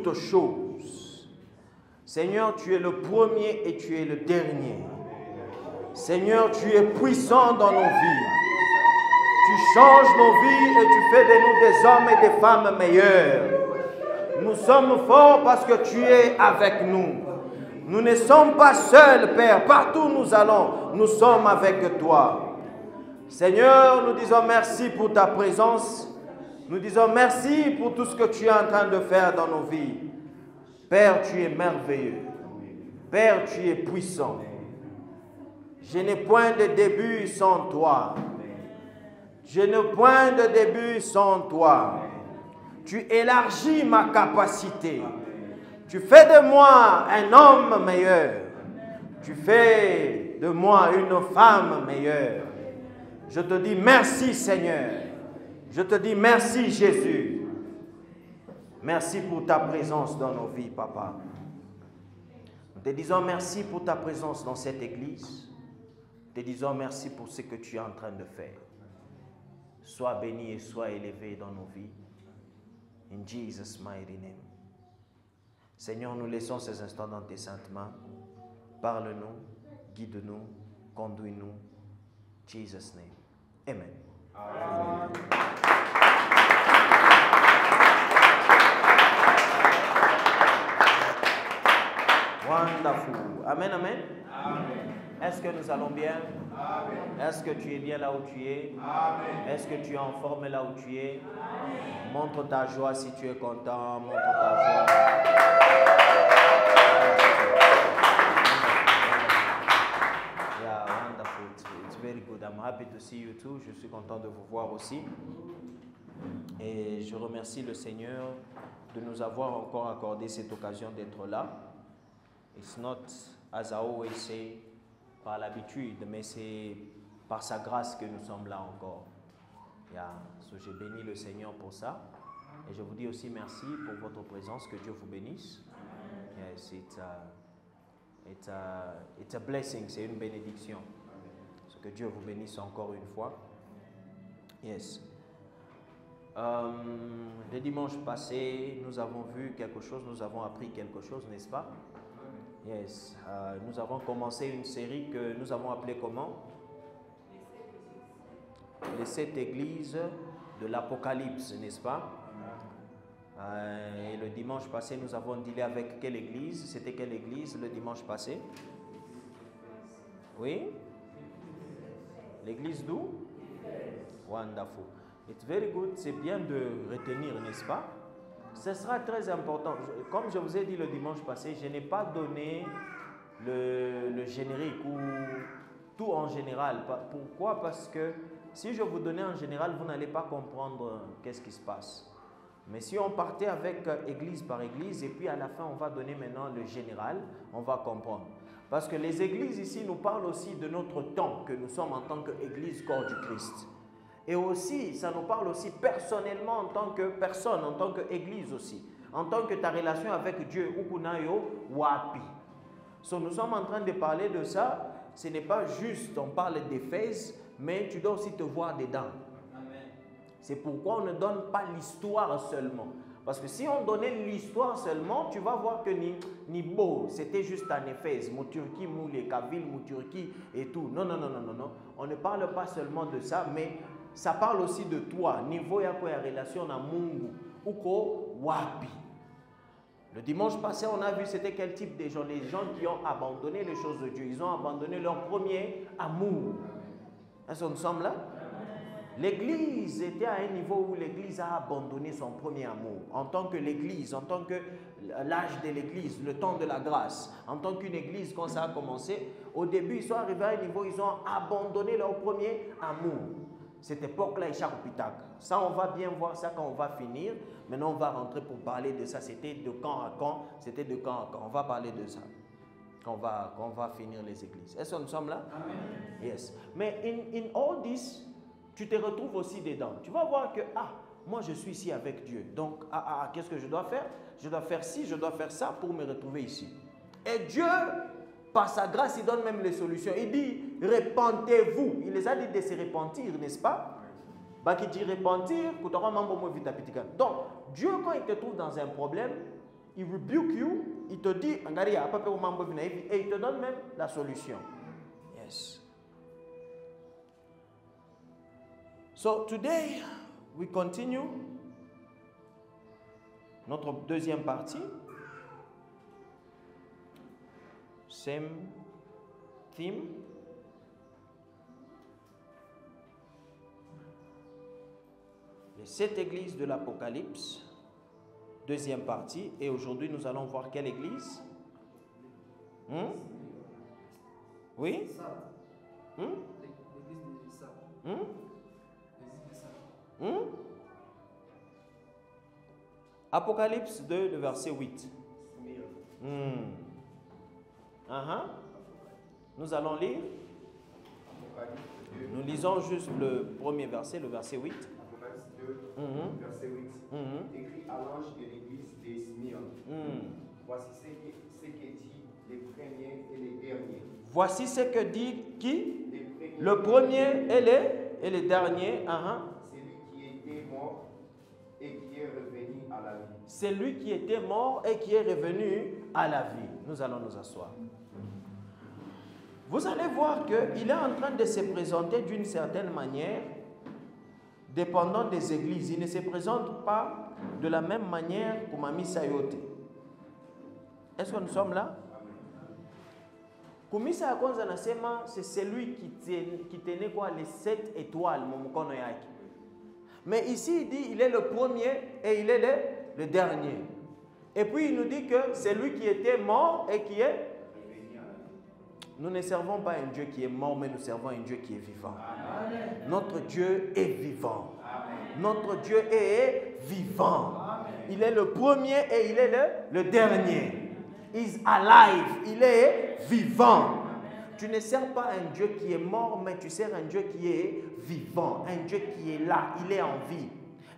toutes choses. Seigneur, tu es le premier et tu es le dernier. Seigneur, tu es puissant dans nos vies. Tu changes nos vies et tu fais de nous des hommes et des femmes meilleurs. Nous sommes forts parce que tu es avec nous. Nous ne sommes pas seuls, Père. Partout où nous allons, nous sommes avec toi. Seigneur, nous disons merci pour ta présence. Nous disons merci pour tout ce que tu es en train de faire dans nos vies. Père, tu es merveilleux. Père, tu es puissant. Je n'ai point de début sans toi. Je n'ai point de début sans toi. Tu élargis ma capacité. Tu fais de moi un homme meilleur. Tu fais de moi une femme meilleure. Je te dis merci Seigneur. Je te dis merci Jésus. Merci pour ta présence dans nos vies, Papa. Nous te disons merci pour ta présence dans cette église. Nous te disons merci pour ce que tu es en train de faire. Sois béni et sois élevé dans nos vies. In Jesus' mighty name. Seigneur, nous laissons ces instants dans tes saintes mains. Parle-nous, guide-nous, conduis-nous. Jesus' name. Amen. Amen. Wonderful. Amen, amen. Amen. Est-ce que nous allons bien? Amen. Est-ce que tu es bien là où tu es? Amen. Est-ce que tu es en forme là où tu es? Amen. Montre ta joie si tu es content. Montre ta joie. Yeah, wonderful. It's very good. I'm happy to see you too. Je suis content de vous voir aussi. Et je remercie le Seigneur de nous avoir encore accordé cette occasion d'être là. It's not, as I always say, par l'habitude, mais c'est par sa grâce que nous sommes là encore. Yeah. So, j'ai béni le Seigneur pour ça. Et je vous dis aussi merci pour votre présence. Que Dieu vous bénisse. Yes, it's a blessing, c'est une bénédiction. So, que Dieu vous bénisse encore une fois. Yes. Le dimanche passé, nous avons vu quelque chose, nous avons appris quelque chose, n'est-ce pas? Yes. Nous avons commencé une série que nous avons appelée comment? Les 7 églises de l'Apocalypse, n'est-ce pas? Et le dimanche passé, nous avons dealé avec quelle église? C'était quelle église le dimanche passé? Oui? L'église d'où? Wonderful. It's very good. C'est bien de retenir, n'est-ce pas? Ce sera très important. Comme je vous ai dit le dimanche passé, je n'ai pas donné le générique ou tout en général. Pourquoi? Parce que si je vous donnais en général, vous n'allez pas comprendre qu'est-ce qui se passe. Mais si on partait avec église par église et puis à la fin on va donner maintenant le général, on va comprendre. Parce que les églises ici nous parlent aussi de notre temps que nous sommes en tant qu'église corps du Christ. Et aussi, ça nous parle aussi personnellement en tant que personne, en tant qu'église aussi. En tant que ta relation avec Dieu, Ukunayo Wapi. So, nous sommes en train de parler de ça. Ce n'est pas juste, on parle d'Éphèse, mais tu dois aussi te voir dedans. C'est pourquoi on ne donne pas l'histoire seulement. Parce que si on donnait l'histoire seulement, tu vas voir que ni beau, c'était juste en Éphèse, mon Turquie, mon Lekaville, mon Turquie et tout. Non, non, non, non, non, non. On ne parle pas seulement de ça, mais ça parle aussi de toi. Niveau ya quoi relation à Mungu, uko wapi. Le dimanche passé, on a vu c'était quel type de gens? Les gens qui ont abandonné les choses de Dieu. Ils ont abandonné leur premier amour. Est-ce que nous sommes là? L'église était à un niveau où l'église a abandonné son premier amour. En tant que l'église, en tant que l'âge de l'église, le temps de la grâce, en tant qu'une église, quand ça a commencé, au début, ils sont arrivés à un niveau où ils ont abandonné leur premier amour. Cette époque-là, il Pitaka. Ça, on va bien voir ça quand on va finir. Maintenant, on va rentrer pour parler de ça. C'était de quand à quand? C'était de quand à quand? On va parler de ça quand on va finir les églises. Est-ce que nous sommes là? Amen. Yes. Mais in all this, tu te retrouves aussi dedans. Tu vas voir que, moi je suis ici avec Dieu. Donc, qu'est-ce que je dois faire? Je dois faire ci, je dois faire ça pour me retrouver ici. Et Dieu, par sa grâce, il donne même les solutions. Il dit, repentez-vous. Il les a dit de se repentir, n'est-ce pas? Bah, qui dit repentir, donc Dieu, quand il te trouve dans un problème, il rebuke you, il te dit, et il te donne même la solution. Yes. So today, we continue notre deuxième partie. Same theme. Les 7 églises de l'Apocalypse. Deuxième partie. Et aujourd'hui, nous allons voir quelle église? Oui? Apocalypse 2, le verset 8. Nous allons lire. Nous lisons juste le premier verset, le verset 8. Apocalypse 2, verset 8. Écrit à l'ange de l'église des Smyrne. Voici ce que dit les premiers et les derniers. Voici ce que dit qui? Le premier et les derniers. Celui qui était mort et qui est revenu à la vie. C'est lui qui était mort et qui est revenu à la vie. Nous allons nous asseoir. Vous allez voir qu'il est en train de se présenter d'une certaine manière, dépendant des églises. Il ne se présente pas de la même manière que Mami Sayote. Est-ce que nous sommes là? Kumisa ya kwanza nasema c'est celui qui tenait quoi les 7 étoiles mumukono yake. Mais ici il dit il est le premier et il est le dernier. Et puis il nous dit que c'est lui qui était mort et qui est. Nous ne servons pas un Dieu qui est mort, mais nous servons un Dieu qui est vivant. Amen. Notre Dieu est vivant. Amen. Notre Dieu est vivant. Amen. Il est le premier et il est le dernier. He's alive. Il est vivant. Amen. Tu ne sers pas un Dieu qui est mort, mais tu sers un Dieu qui est vivant. Un Dieu qui est là. Il est en vie.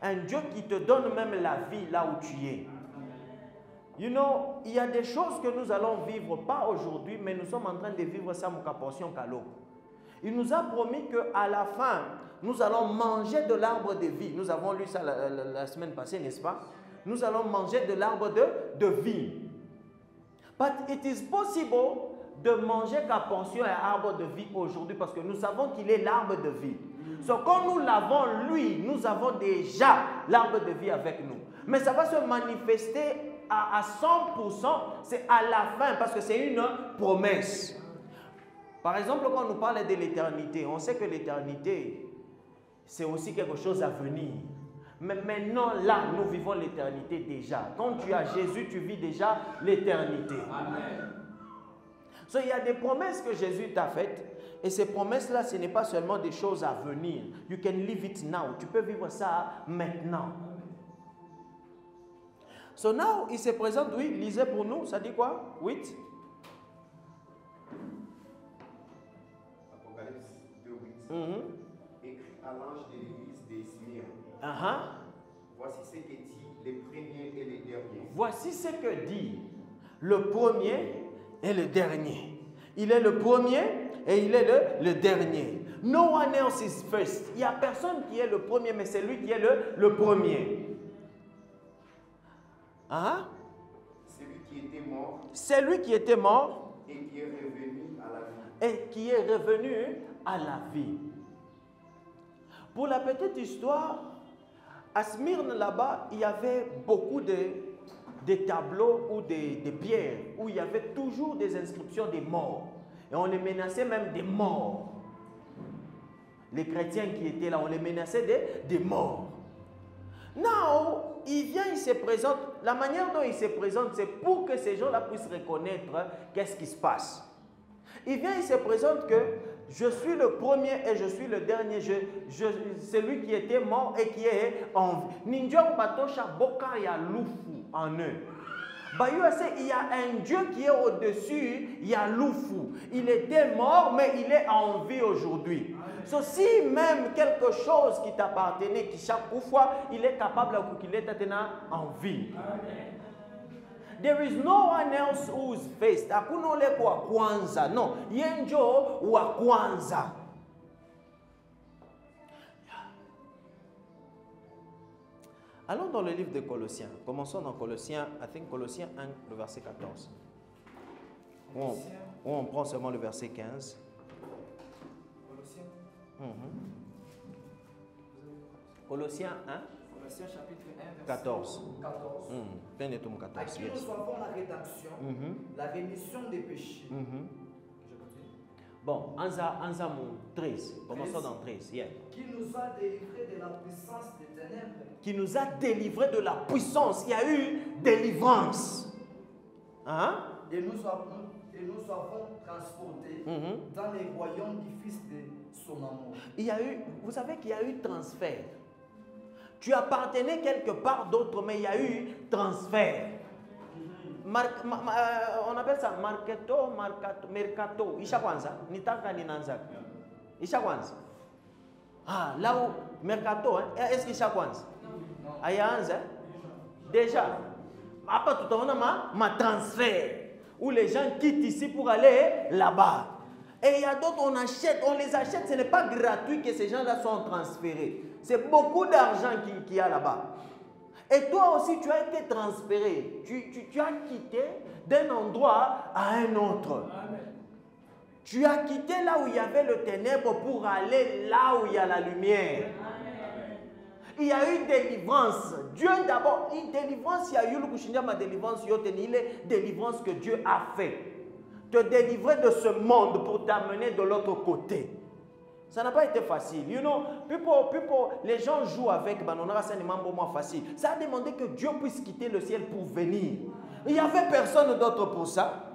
Un Dieu qui te donne même la vie là où tu es. You know, il y a des choses que nous allons vivre, pas aujourd'hui, mais nous sommes en train de vivre ça, mon portion Kalo. Il nous a promis qu'à la fin, nous allons manger de l'arbre de vie. Nous avons lu ça la semaine passée, n'est-ce pas? Nous allons manger de l'arbre de vie. But it is possible de manger qu'à portion et arbre de vie aujourd'hui parce que nous savons qu'il est l'arbre de vie. So, quand nous l'avons, lui, nous avons déjà l'arbre de vie avec nous. Mais ça va se manifester à 100%, c'est à la fin, parce que c'est une promesse. Par exemple, quand on nous parle de l'éternité, on sait que l'éternité, c'est aussi quelque chose à venir. Mais maintenant, là, nous vivons l'éternité déjà. Quand tu as Jésus, tu vis déjà l'éternité. Amen. So, il y a des promesses que Jésus t'a faites. Et ces promesses-là, ce n'est pas seulement des choses à venir. You can live it now. Tu peux vivre ça maintenant. So now, il se présente, oui, lisez pour nous, ça dit quoi? 8. Apocalypse 2, 8. Écrit à l'ange de l'église des Smyrne. Voici ce que dit les premiers et les derniers. Voici ce que dit le premier et le dernier. Il est le premier et il est le dernier. No one else is first. Il n'y a personne qui est le premier, mais c'est lui qui est le premier. Celui qui était mort. C'est lui qui était mort. Et qui est revenu à la vie. Et qui est revenu à la vie. Pour la petite histoire, à Smyrne là-bas, il y avait beaucoup de tableaux ou des pierres où il y avait toujours des inscriptions des morts. Et on les menaçait même des morts. Les chrétiens qui étaient là, on les menaçait des morts. Now, il vient, il se présente. La manière dont il se présente, c'est pour que ces gens-là puissent reconnaître qu'est-ce qui se passe. Il vient, il se présente que je suis le premier et je suis le dernier. Celui qui était mort et qui est en vie. Ninjong Batosha Boka ya Lufu en eux. Il y a un Dieu qui est au-dessus, il y a Lufu. Il était mort, mais il est en vie aujourd'hui. So, si même quelque chose qui t'appartenait, qui chaque fois, il est capable qu'il est en vie. Amen. There is no one else who is faced. Hakuna ule kwa kwanza. No, yenjo wa kwanza. Allons dans le livre de Colossiens. Commençons dans Colossiens, Colossiens 1, le verset 14. Où on prend seulement le verset 15. Colossiens. Colossiens 1. Colossiens chapitre 1, verset 14. 14. À qui Yes. nous avons la rédemption, la rémission des péchés. Je continue. Bon, Anza 13. Commençons dans 13. Yeah. Qui nous a délivrés de la puissance des ténèbres. Qui nous a délivrés de la puissance. Il y a eu délivrance. Hein? Et nous avons transportés dans les royaumes du Fils de son amour. Vous savez qu'il y a eu transfert. Tu appartenais quelque part d'autre, mais il y a eu transfert. On appelle ça mercato. Isha kwanza, nitaka ninanza. Isha kwanza. Ah, là où mercato, hein? Est-ce qu'il isha kwanza? Ayaanza. Déjà. Après tout on a ma transfert où les gens quittent ici pour aller là-bas. Et il y a d'autres, on les achète, ce n'est pas gratuit que ces gens-là sont transférés. C'est beaucoup d'argent qu'il y a là-bas. Et toi aussi, tu as été transféré. Tu as quitté d'un endroit à un autre. Amen. Tu as quitté là où il y avait le ténèbre pour aller là où il y a la lumière. Amen. Il y a eu délivrance. Dieu d'abord, une délivrance, il y a eu le délivrance, il est délivrance que Dieu a fait. Te délivrer de ce monde pour t'amener de l'autre côté. Ça n'a pas été facile. You know, les gens jouent avec Banonara, c'est un moment facile. Ça a demandé que Dieu puisse quitter le ciel pour venir. Il n'y avait personne d'autre pour ça.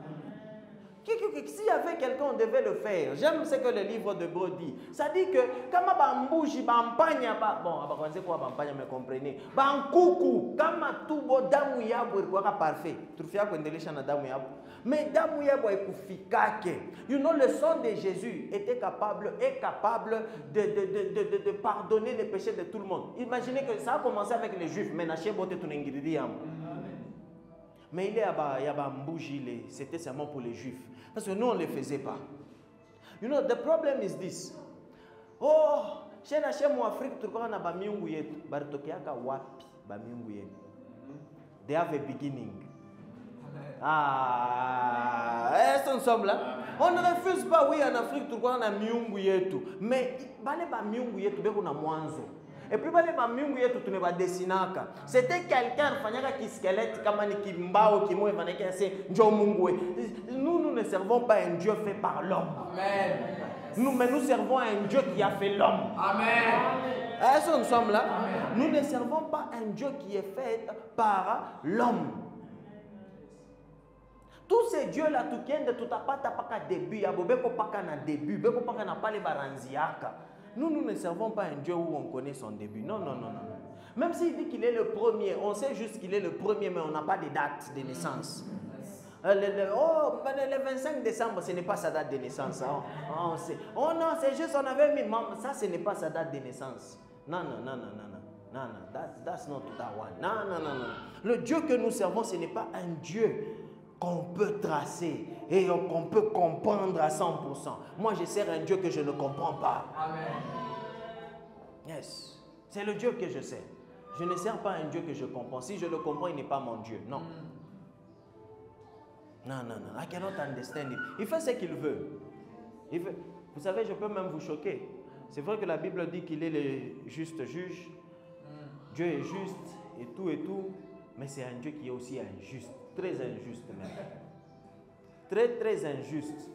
S'il y avait quelqu'un, on devait le faire. J'aime ce que le livre de Hébreux dit. Ça dit que, quand on bouge, bon, on sait quoi, me comprenez. Coucou, quand tout beau, damu yabu, parfait. Tu fais quoi, damu yabu. Mais damu yabu est efficace. You know, le sang de Jésus est capable de pardonner les péchés de tout le monde. Imaginez que ça a commencé avec les Juifs, mais n'achetez pas tout ingrédient. Mais il y a mbouji, c'était seulement pour les Juifs. Parce que nous, on ne les faisait pas. You know, the problem is this. Oh, chez moi, Afrique, tu connais ba miungu yetu. Baritokeaka wapi ba miungu yetu. They have a beginning. Ah, est-ce qu'on sommes là? On ne refuse pas, oui, en Afrique, tu connais miungu yetu. Mais, bale ba miungu yetu, beko na mwanzo. Et puis, c'était quelqu'un qui squelette nous ne servons pas un Dieu fait par l'homme. Mais nous servons un Dieu qui a fait l'homme. Amen. Est-ce que nous sommes là? Amen. Nous ne servons pas un Dieu qui est fait par l'homme. Tous ces dieux-là, tout à début, nous ne servons pas un Dieu où on connaît son début. Non. Même s'il dit qu'il est le premier, on sait juste qu'il est le premier, mais on n'a pas de date de naissance. Le 25 décembre, ce n'est pas sa date de naissance. On sait. Oh non, c'est juste, on avait mis... Ça, ce n'est pas sa date de naissance. Non. That's not that one. Non. Le Dieu que nous servons, ce n'est pas un Dieu qu'on peut tracer et qu'on peut comprendre à 100%. Moi, je sers un Dieu que je ne comprends pas. Amen. Yes. C'est le Dieu que je sers. Je ne sers pas un Dieu que je comprends. Si je le comprends, il n'est pas mon Dieu. Non. Non. I cannot understand him. Il fait ce qu'il veut. Vous savez, je peux même vous choquer. C'est vrai que la Bible dit qu'il est le juste juge. Dieu est juste et tout. Mais c'est un Dieu qui est aussi injuste. Très injuste même. Très injuste.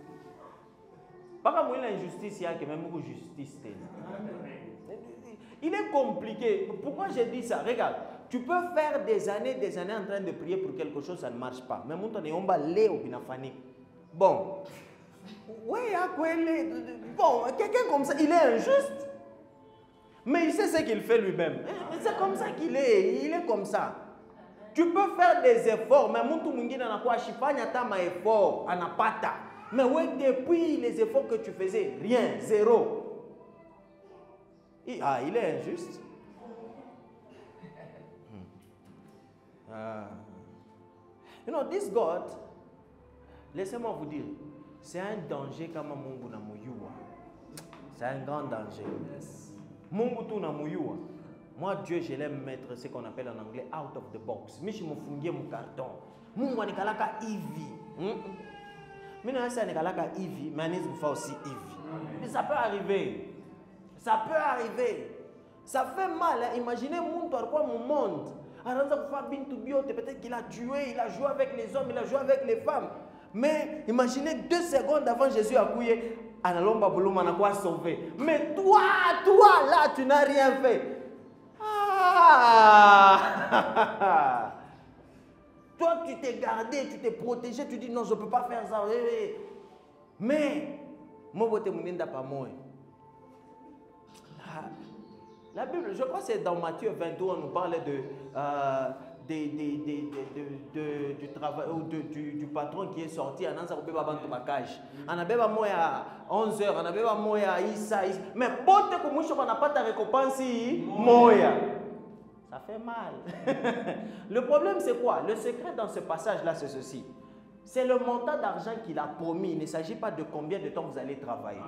Pas comme l'injustice, il y a que même beaucoup de justice. Il est compliqué. Pourquoi j'ai dit ça? Regarde, tu peux faire des années en train de prier pour quelque chose, ça ne marche pas. Mais on va aller au binafani. Bon. Oui, bon, quelqu'un comme ça, il est injuste. Mais il sait ce qu'il fait lui-même. C'est comme ça qu'il est. Il est comme ça. Tu peux faire des efforts, mais mtu mwingine anakuwa ashifanya hata maeffort, anapata. Mais ouais, depuis les efforts que tu faisais, rien, zéro. Il est injuste. You know, this God, laissez-moi vous dire, c'est un danger comme Mungu na muyua. C'est un grand danger. Mungu tu na muyua. Moi, Dieu, je l'aime mettre ce qu'on appelle en anglais out of the box. Mais je me fungue mon carton. Moi, je kalaka Ivy. Mais non, c'est kalaka Ivy, mais on fait aussi Ivy. Mais ça peut arriver. Ça peut arriver. Ça fait mal. Hein? Imaginez mon monde. Peut-être qu'il a tué, il a joué avec les hommes, il a joué avec les femmes. Mais imaginez 2 secondes avant Jésus a couillé, Analomba Boulouma n'a pas sauvé. Mais toi, là, tu n'as rien fait. Ah! Toi, tu t'es gardé, tu t'es protégé, tu dis non, je ne peux pas faire ça. Mais, moi, je ne suis pas moi. La Bible, je crois que c'est dans Matthieu 22, on nous parle du travail ou du patron qui est sorti. On a un bagage. On a à 11h, on a à Issa. Mais pour que on n'a pas ta récompense, moya. Ça fait mal. Le problème, c'est quoi? Le secret dans ce passage-là, c'est ceci. C'est le montant d'argent qu'il a promis. Il ne s'agit pas de combien de temps vous allez travailler.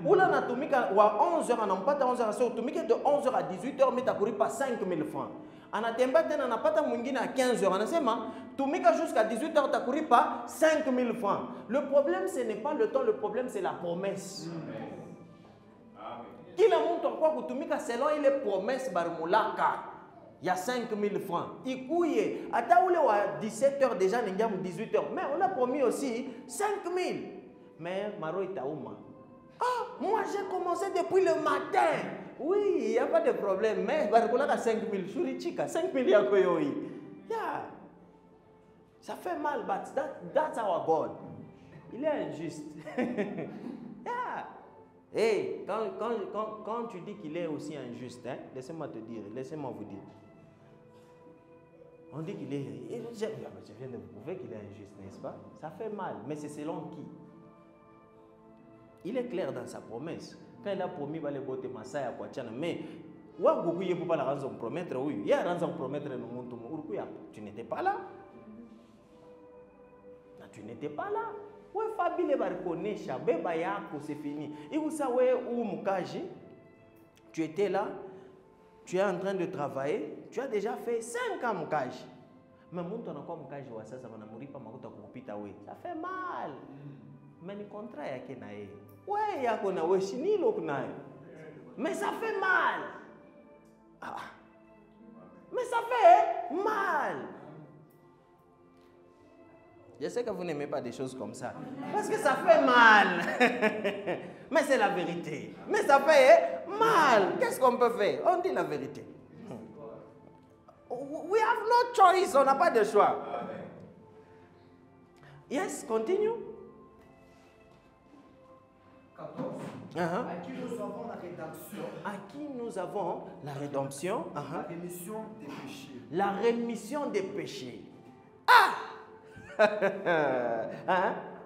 Ou là, à 11h, on n'a pas à 11h, de 11h à 18h, mais tu as couru pas 5 000 francs. On n'a pas à 15h, on a jusqu'à 18h, tu as couru pas 5 000 francs. Le problème, ce n'est pas le temps, le problème, c'est la promesse. Qui le montre quoi que tu selon les promesses, il y a 5 000 francs. Il couille. À 17h déjà, 18h. Mais on a promis aussi 5 000. Mais Maro est à Ouma. Ah, moi j'ai commencé depuis le matin. Oui, il n'y a pas de problème. Mais Barcola a 5 000. Churichika, 5 000 yakoyoi. Yeah. Ça fait mal, but that's our God. Il est injuste. Yeah. Hey, quand tu dis qu'il est aussi injuste, hein, laissez-moi te dire, laissez-moi vous dire. On dit qu'il est... Je viens de vous prouver qu'il est injuste, n'est-ce pas? Ça fait mal, mais c'est selon qui? Il est clair dans sa promesse. Quand il a promis, il va le botter Massai à Kwachana. Mais, il ne peut pas la raison promettre, oui. Il y a raison promettre, tu n'étais pas là. Tu n'étais pas là. Oui, Fabi le barconné, Chabé Bayako, c'est fini. Et vous savez où Mukaji? Tu étais là. Tu es en train de travailler, tu as déjà fait 5 ans Mukaji. Mais mon ton encore Mukaji ça va mourir pas makuta kupita we. Ça fait mal. Mais le contrat yake nae. Ouais, yako na we shini lo kunae. Mais ça fait mal. Ah. Mais ça fait mal. Je sais que vous n'aimez pas des choses comme ça. Parce que ça fait mal. Mais c'est la vérité. Mais ça fait mal. Qu'est-ce qu'on peut faire? On dit la vérité. We have no choice. On n'a pas de choix. Yes, continue. 14. À qui nous avons la rédemption. À qui nous avons la rédemption. La rémission des péchés. La rémission des péchés. Ah!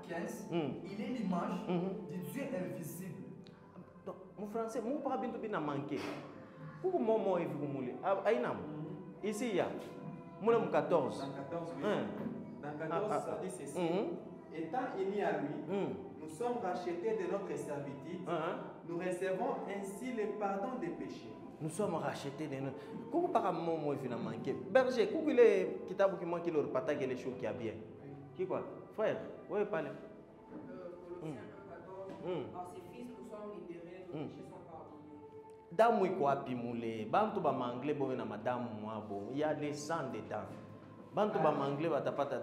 15. Il est l'image du Dieu invisible. Donc, mon français, mon parabin de bien manqué. Où mon est vous moulez? Aïnam. Ici, il y a. Moulem 14. Dans 14, oui. Dans 14, ça dit ceci. Étant unis à lui, nous sommes rachetés de notre servitude. Nous recevons ainsi le pardon des péchés. Nous sommes rachetés de notre. Comment par un moment il a manqué? Berger, comment il est qui t'a qui manque le partage les choses qui a bien? Qui quoi? Frère, oui, parlez. Par ses fils, nous sommes libérés, nos péchés sont pardonnés. Damu quoi pimoulé? Bantu ba manglé bo na madame moi bon. Il y a des sang dedans. Bantu ba manglé ba tapata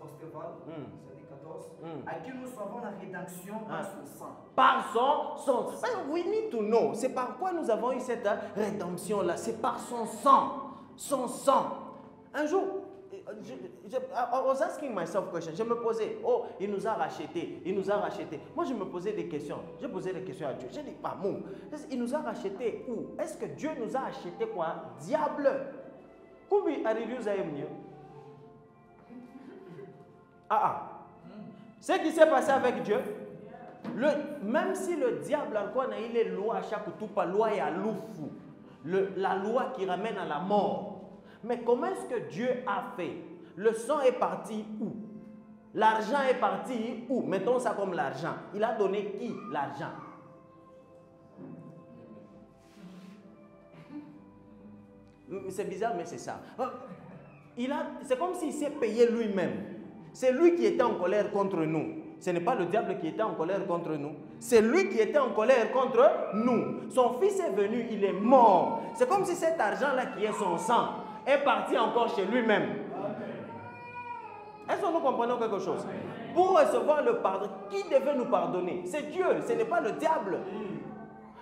Ostéval, c'est 14. À qui nous avons la rédemption par son sang. Par son sang. We need to know. C'est par quoi nous avons eu cette rédemption-là. C'est par son sang. Son sang. Un jour, I was asking myself question. Je me posais, oh, il nous a rachetés. Il nous a rachetés. Moi, je me posais des questions. Je posais des questions à Dieu. J'ai dit, pas mon. Il nous a rachetés où? Est-ce que Dieu nous a achetés quoi? Diable. Comment arrive à mieux? Ce qui s'est passé avec Dieu, même si le diable il est loi à chaque tout pas loi et à l'oufou, la loi qui ramène à la mort. Mais comment est-ce que Dieu a fait? Le sang est parti où? L'argent est parti où? Mettons ça comme l'argent. Il a donné qui l'argent? C'est bizarre, mais c'est ça. C'est comme s'il s'est payé lui-même. C'est lui qui était en colère contre nous. Ce n'est pas le diable qui était en colère contre nous. C'est lui qui était en colère contre nous. Son fils est venu, il est mort. C'est comme si cet argent-là qui est son sang est parti encore chez lui-même. Est-ce que nous comprenons quelque chose? Pour recevoir le pardon, qui devait nous pardonner? C'est Dieu, ce n'est pas le diable.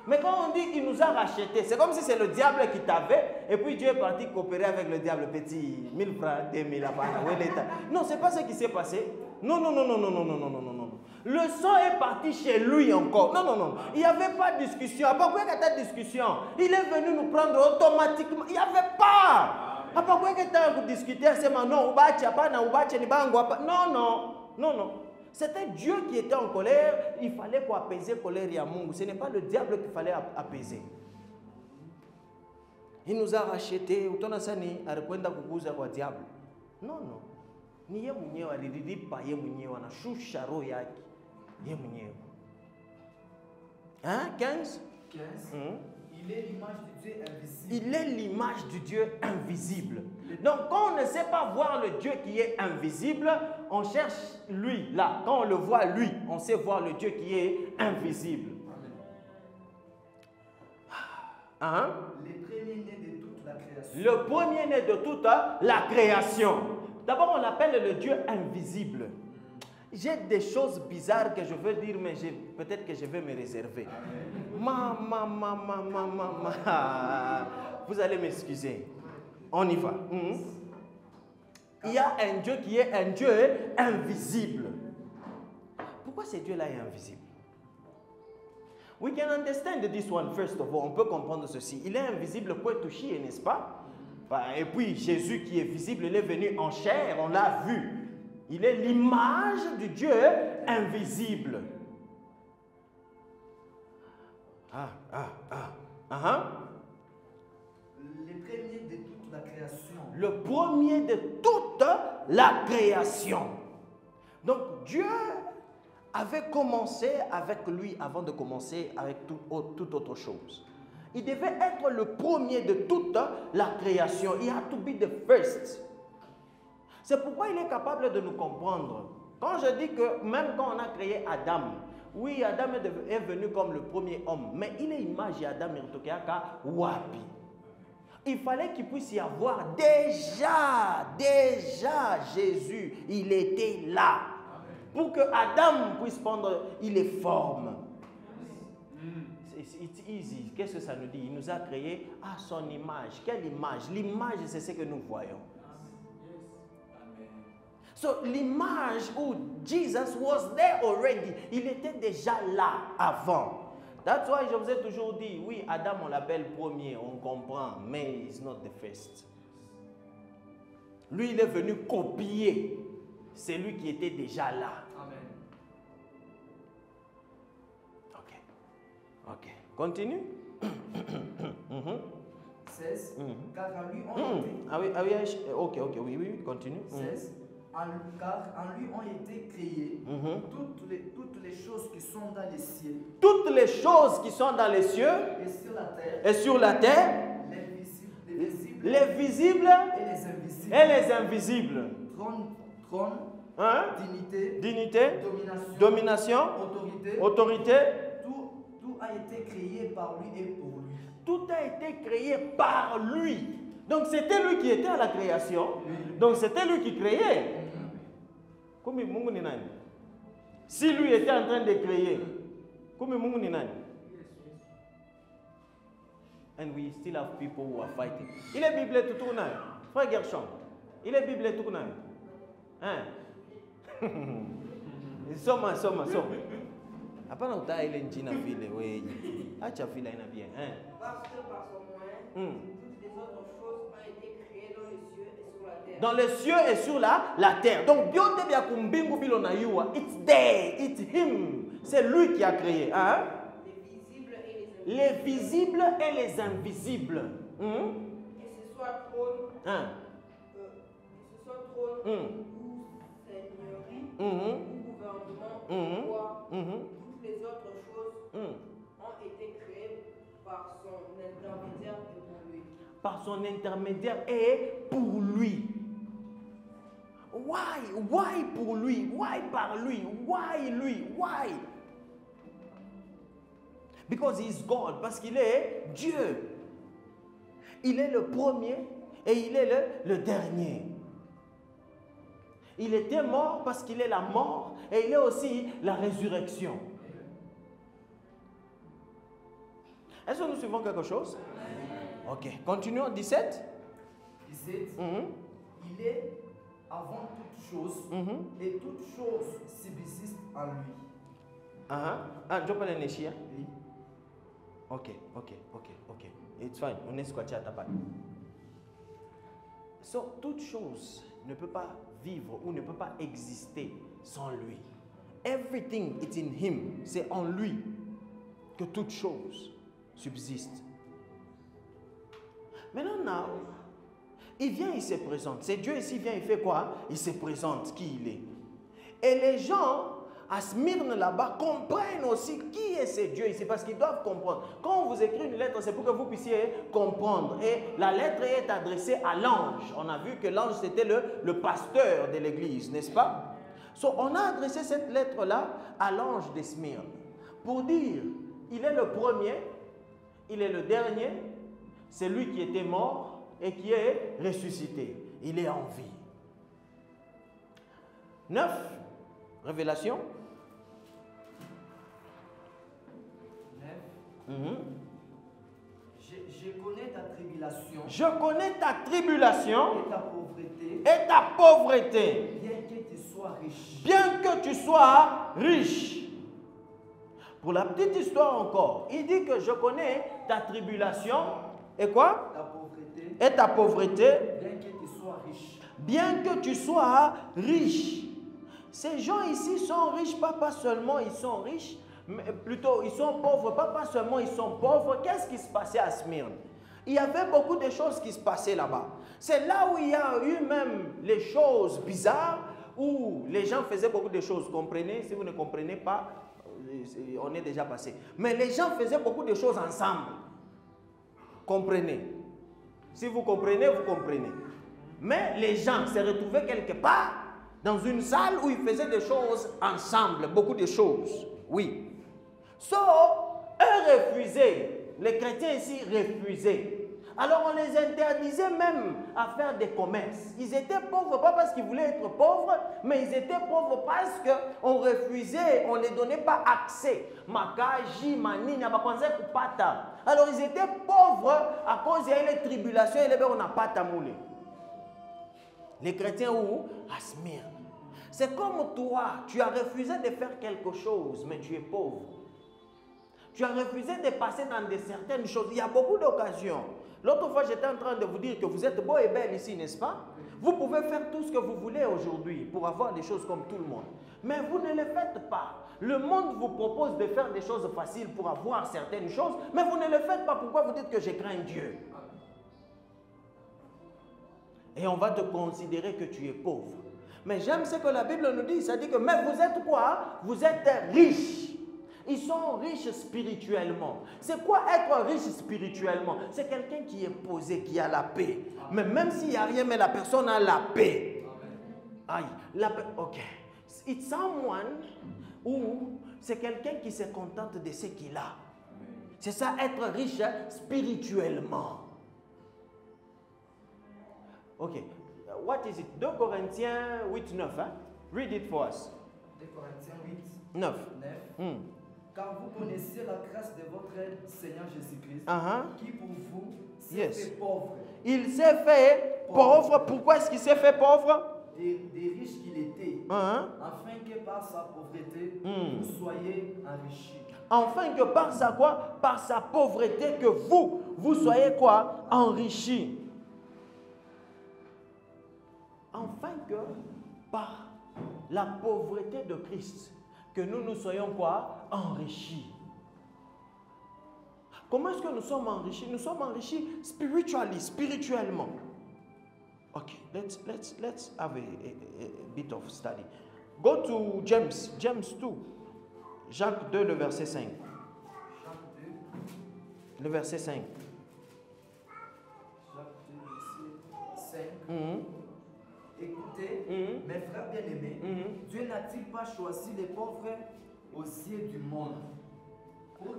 Mais quand on dit qu'il nous a rachetés, c'est comme si c'est le diable qui t'avait et puis Dieu est parti coopérer avec le diable. Petit 1000 francs, 2000 francs. Non, ce n'est pas ce qui s'est passé. Non. Le sang est parti chez lui encore. Non. Il n'y avait pas de discussion. Pourquoi il y a discussion? Il est venu nous prendre automatiquement. Il n'y avait pas. Pourquoi il y a discuté? Non. C'était Dieu qui était en colère. Il fallait pour apaiser la colère et amour. Ce n'est pas le diable qu'il fallait apaiser. Il nous a rachetés. Non. Ni ye mwenyewe alilipa ye mwenyewe anashusha roho yake ye mwenyewe. Hein? 15? Il est l'image de Dieu invisible. Il est l'image du Dieu invisible. Donc quand on ne sait pas voir le Dieu qui est invisible, on cherche lui là. Quand on le voit lui, on sait voir le Dieu qui est invisible. Hein? Le premier-né de toute la création. Le premier-né de toute la création. D'abord, on l'appelle le Dieu invisible. J'ai des choses bizarres que je veux dire, mais peut-être que je vais me réserver. Vous allez m'excuser. On y va. Il y a un Dieu qui est un Dieu invisible. Pourquoi ce Dieu-là est invisible? We can understand this one first of all. On peut comprendre ceci. Il est invisible pour toucher, n'est-ce pas? Et puis Jésus qui est visible, il est venu en chair, on l'a vu. Il est l'image du Dieu invisible. Le premier de toute la création. Le premier de toute la création. Donc Dieu avait commencé avec lui avant de commencer avec toute autre chose. Il devait être le premier de toute la création. He had to be the first. C'est pourquoi il est capable de nous comprendre. Quand je dis que même quand on a créé Adam, oui, Adam est venu comme le premier homme, mais il est image d'Adam Irtokeaka Wapi. Il fallait qu'il puisse y avoir déjà Jésus, il était là. Pour que Adam puisse prendre, il est forme. It's easy. Qu'est-ce que ça nous dit? Il nous a créé à son image. Quelle image? L'image, c'est ce que nous voyons. So, l'image où Jesus was there already. Il était déjà là avant. That's why je vous ai toujours dit, oui, Adam, on l'appelle premier, on comprend, mais he's not the first. Lui, il est venu copier celui qui était déjà là. Amen. Ok. Continue. 16. Car en lui ont été. Ok, oui, continue. 16. Car en lui ont été créées toutes les choses qui sont dans les cieux. Toutes les choses qui sont dans les cieux Et sur la terre. Les visibles et les invisibles. Trône, dignité, domination, autorité. Tout a été créé par lui et pour lui. Tout a été créé par lui. Donc c'était lui qui était à la création. Donc c'était lui qui créait. Si lui était en train de créer, and we still have people who are fighting. Il est Bible tout le temps. Frère Gershon, il est Bible tout le temps. Hein? Soma. Après on t'a il est une ville, oui. Acha ville ina bien, hein? Parce que par son moyen, toutes les autres choses ont été créées dans les cieux et sur la terre. Dans les cieux et sur la terre. Donc biote bia kumbingu bilona yuwa, it's there, it's him. C'est lui qui a créé, hein? Les visibles et les invisibles. Et ce soit trône, ou seigneurie, ou gouvernement, ou roi, toutes les autres choses ont été créées par son intermédiaire et pour lui. par son intermédiaire et pour lui. Why? Why pour lui? Why par lui? Why lui? Why? Because he is God. Parce qu'il est Dieu. Il est le premier et il est le dernier. Il était mort parce qu'il est la mort et il est aussi la résurrection. Est-ce que nous suivons quelque chose? Ok. Continuons. 17. 17. Il est avant toute chose et toute chose subsiste en lui. Je peux le néchier? Oui. Ok. It's fine. On est squatté à ta part. So, toute chose ne peut pas vivre ou ne peut pas exister sans lui. Everything is in him. C'est en lui que toute chose subsiste. Maintenant, il vient, il se présente. C'est Dieu ici, vient, il fait quoi? Il se présente qui il est. Et les gens à Smyrne là-bas comprennent aussi qui est ce Dieu ici, parce qu'ils doivent comprendre. Quand on vous écrit une lettre, c'est pour que vous puissiez comprendre. Et la lettre est adressée à l'ange. On a vu que l'ange, c'était le pasteur de l'église, n'est-ce pas? So, on a adressé cette lettre-là à l'ange de Smyrne pour dire, il est le premier, il est le dernier, c'est lui qui était mort et qui est ressuscité. Il est en vie. 9. Révélation. 9. Je connais ta tribulation. Je connais ta tribulation Et ta pauvreté. et ta pauvreté. Bien que tu sois riche. Bien que tu sois riche. Pour la petite histoire encore, il dit que je connais ta tribulation et quoi? Ta pauvreté. Et ta pauvreté. Bien que tu sois riche. Bien que tu sois riche. Ces gens ici sont riches, pas seulement ils sont riches, mais plutôt ils sont pauvres, pas seulement ils sont pauvres. Qu'est-ce qui se passait à Smyrne? Il y avait beaucoup de choses qui se passaient là-bas. C'est là où il y a eu même les choses bizarres, où les gens faisaient beaucoup de choses. Comprenez? Si vous ne comprenez pas, on est déjà passé. Mais les gens faisaient beaucoup de choses ensemble. Comprenez? Si vous comprenez, vous comprenez. Mais les gens se retrouvaient quelque part dans une salle où ils faisaient des choses ensemble, beaucoup de choses. Oui. So, eux refusaient. Les chrétiens ici refusaient. Alors on les interdisait même à faire des commerces. Ils étaient pauvres, pas parce qu'ils voulaient être pauvres, mais ils étaient pauvres parce qu'on refusait, on ne les donnait pas accès. Makaji, manini, kupata. Alors ils étaient pauvres à cause il y a les tribulations et on n'a pas tamoulé. Les chrétiens où? À Smyrne. C'est comme toi, tu as refusé de faire quelque chose, mais tu es pauvre. Tu as refusé de passer dans certaines choses. Il y a beaucoup d'occasions. L'autre fois, j'étais en train de vous dire que vous êtes beau et belle ici, n'est-ce pas? Vous pouvez faire tout ce que vous voulez aujourd'hui pour avoir des choses comme tout le monde. Mais vous ne le faites pas. Le monde vous propose de faire des choses faciles pour avoir certaines choses, mais vous ne le faites pas. Pourquoi vous dites que je crains Dieu? Et on va te considérer que tu es pauvre. Mais j'aime ce que la Bible nous dit. Ça dit que, mais vous êtes quoi? Vous êtes riches. Ils sont riches spirituellement. C'est quoi être riche spirituellement? C'est quelqu'un qui est posé, qui a la paix. Mais même s'il n'y a rien, mais la personne a la paix. Aïe, la paix, ok. It's someone ou c'est quelqu'un qui se contente de ce qu'il a. C'est ça, être riche spirituellement. Ok. What is it? 2 Corinthiens 8, 9. Hein? Read it for us. 2 Corinthiens 8, 9. 9. Car vous connaissez la grâce de votre Seigneur Jésus-Christ, qui pour vous s'est fait pauvre. Il s'est fait pauvre. Pourquoi est-ce qu'il s'est fait pauvre? Des riches qu'il était, afin que par sa pauvreté, vous soyez enrichis. Afin que par sa quoi? Par sa pauvreté que vous soyez quoi? Enrichis. Afin que par la pauvreté de Christ, que nous soyons quoi? Enrichis. Comment est-ce que nous sommes enrichis? Nous sommes enrichis spirituellement. Okay, let's have a bit of study. Go to James 2. Jacques 2, le verset 5. Jacques 2. Le verset 5. Jacques Écoutez, mes frères bien-aimés, Dieu n'a-t-il pas choisi les pauvres aux yeux du monde?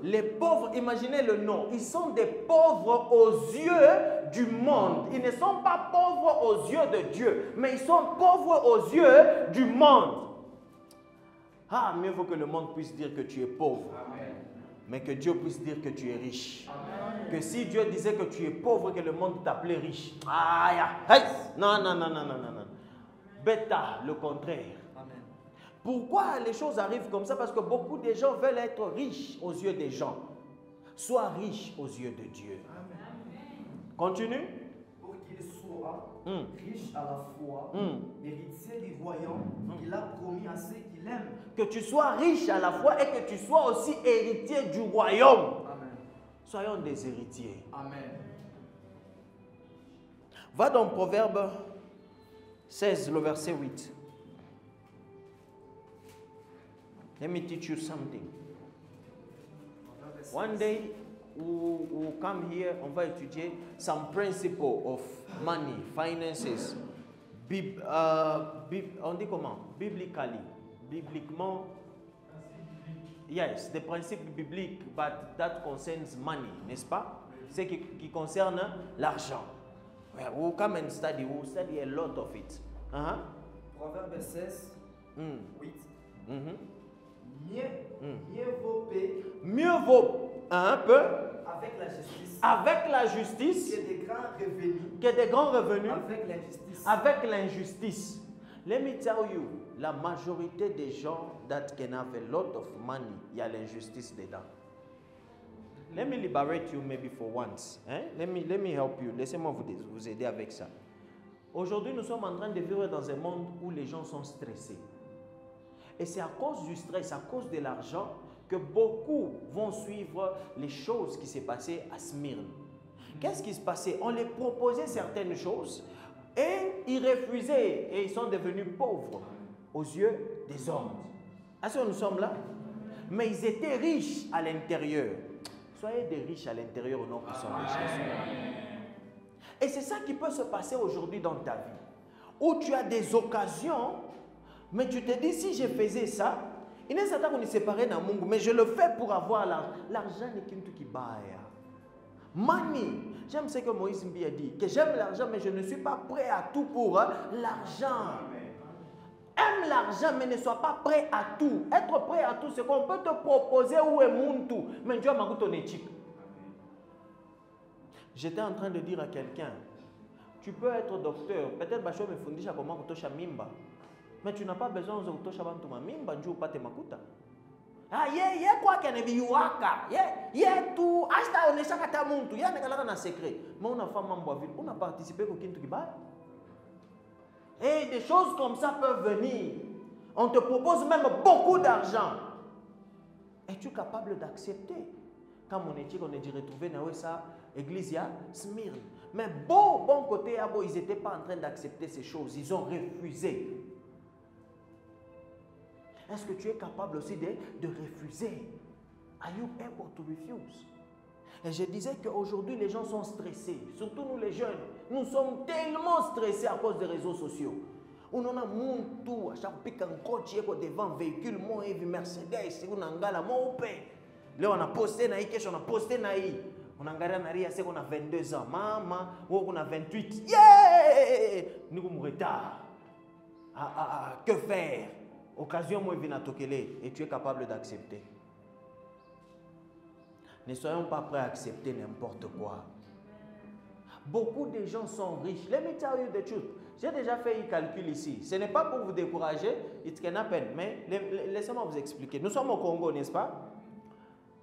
Les pauvres, imaginez le nom, ils sont des pauvres aux yeux du monde. Ils ne sont pas pauvres aux yeux de Dieu, mais ils sont pauvres aux yeux du monde. Ah, mieux vaut que le monde puisse dire que tu es pauvre. Amen. Mais que Dieu puisse dire que tu es riche. Amen. Que si Dieu disait que tu es pauvre, que le monde t'appelait riche. Aïe, non. Bêta, le contraire. Amen. Pourquoi les choses arrivent comme ça? Parce que beaucoup de gens veulent être riches aux yeux des gens. Sois riche aux yeux de Dieu. Amen. Continue. Pour qu'il soit riche à la foi, héritier du royaume qu'il a promis à ceux qui l'aiment. Que tu sois riche à la fois et que tu sois aussi héritier du royaume. Amen. Soyons des héritiers. Amen. Va dans Proverbe 16, le verset 8. Let me teach you something. One day, we'll come here, on va étudier some principle of money, finances. On dit comment? Bibliquement. Yes, des principes bibliques, but that concerns money, n'est-ce pas? C'est qui concerne l'argent. We'll come and study. We'll study a lot of it. Proverbe 16, 8. Mieux vaut payer. Mieux vaut un peu. Avec la justice. Avec la justice. Que des grands revenus. Que des grands revenus. Avec l'injustice. Avec l'injustice. Let me tell you, la majorité des gens that can have a lot of money, il y a l'injustice dedans. Let me liberate you maybe for once. Let me help you. Laissez-moi vous aider avec ça. Aujourd'hui, nous sommes en train de vivre dans un monde où les gens sont stressés. Et c'est à cause du stress, à cause de l'argent, que beaucoup vont suivre les choses qui s'est passées à Smyrne. Qu'est-ce qui se passait? On les proposait certaines choses et ils refusaient et ils sont devenus pauvres aux yeux des hommes. Est-ce que nous sommes là? Mais ils étaient riches à l'intérieur. Soyez des riches à l'intérieur au nom puissant de Jésus. Et c'est ça qui peut se passer aujourd'hui dans ta vie. Où tu as des occasions, mais tu te dis, si je faisais ça, il n'est certain qu'on est séparé dans Mungu, mais je le fais pour avoir l'argent. L'argent n'est qu'un truc qui baille. Money. J'aime ce que Moïse Mbi a dit, que j'aime l'argent, mais je ne suis pas prêt à tout pour l'argent. Aime l'argent, mais ne sois pas prêt à tout. Être prêt à tout, c'est qu'on peut te proposer où est mon tout, mais tu as ma ton éthique. J'étais en train de dire à quelqu'un, tu peux être docteur, peut-être que je me fondis comment tu as mimba. Mais tu n'as pas besoin de kutosha bantu mamimba njoo upate makuta. Kwa kene biwaka. Tu hasta onesha kata muntu. Nekalaka na secret. Mais on a fait mambo ville, on a participé au kintu kibaya. Et des choses comme ça peuvent venir. On te propose même beaucoup d'argent. Es-tu capable d'accepter? Quand mon éthique, on est dit retrouver dans ça église ya Smyrne. Mais bon côté, ils n'étaient pas en train d'accepter ces choses. Ils ont refusé. Est-ce que tu es capable aussi de refuser? Are you able to refuse? Et je disais qu'aujourd'hui, les gens sont stressés. Surtout nous les jeunes. Nous sommes tellement stressés à cause des réseaux sociaux. On a mon tout, à chaque pic en coach, devant un véhicule, mon heavy Mercedes, on a un gars là, mon père. Là, on a posté naï, on a posté naï. On a un gars là, c'est qu'on a 22 ans. Maman, on a 28. Yeah! Nous sommes en retard. Que faire? Occasion, moi, vient à toquer et tu es capable d'accepter. Ne soyons pas prêts à accepter n'importe quoi. Beaucoup de gens sont riches. Let me tell you the truth. J'ai déjà fait un calcul ici. Ce n'est pas pour vous décourager, it can happen, mais laissez-moi vous expliquer. Nous sommes au Congo, n'est-ce pas?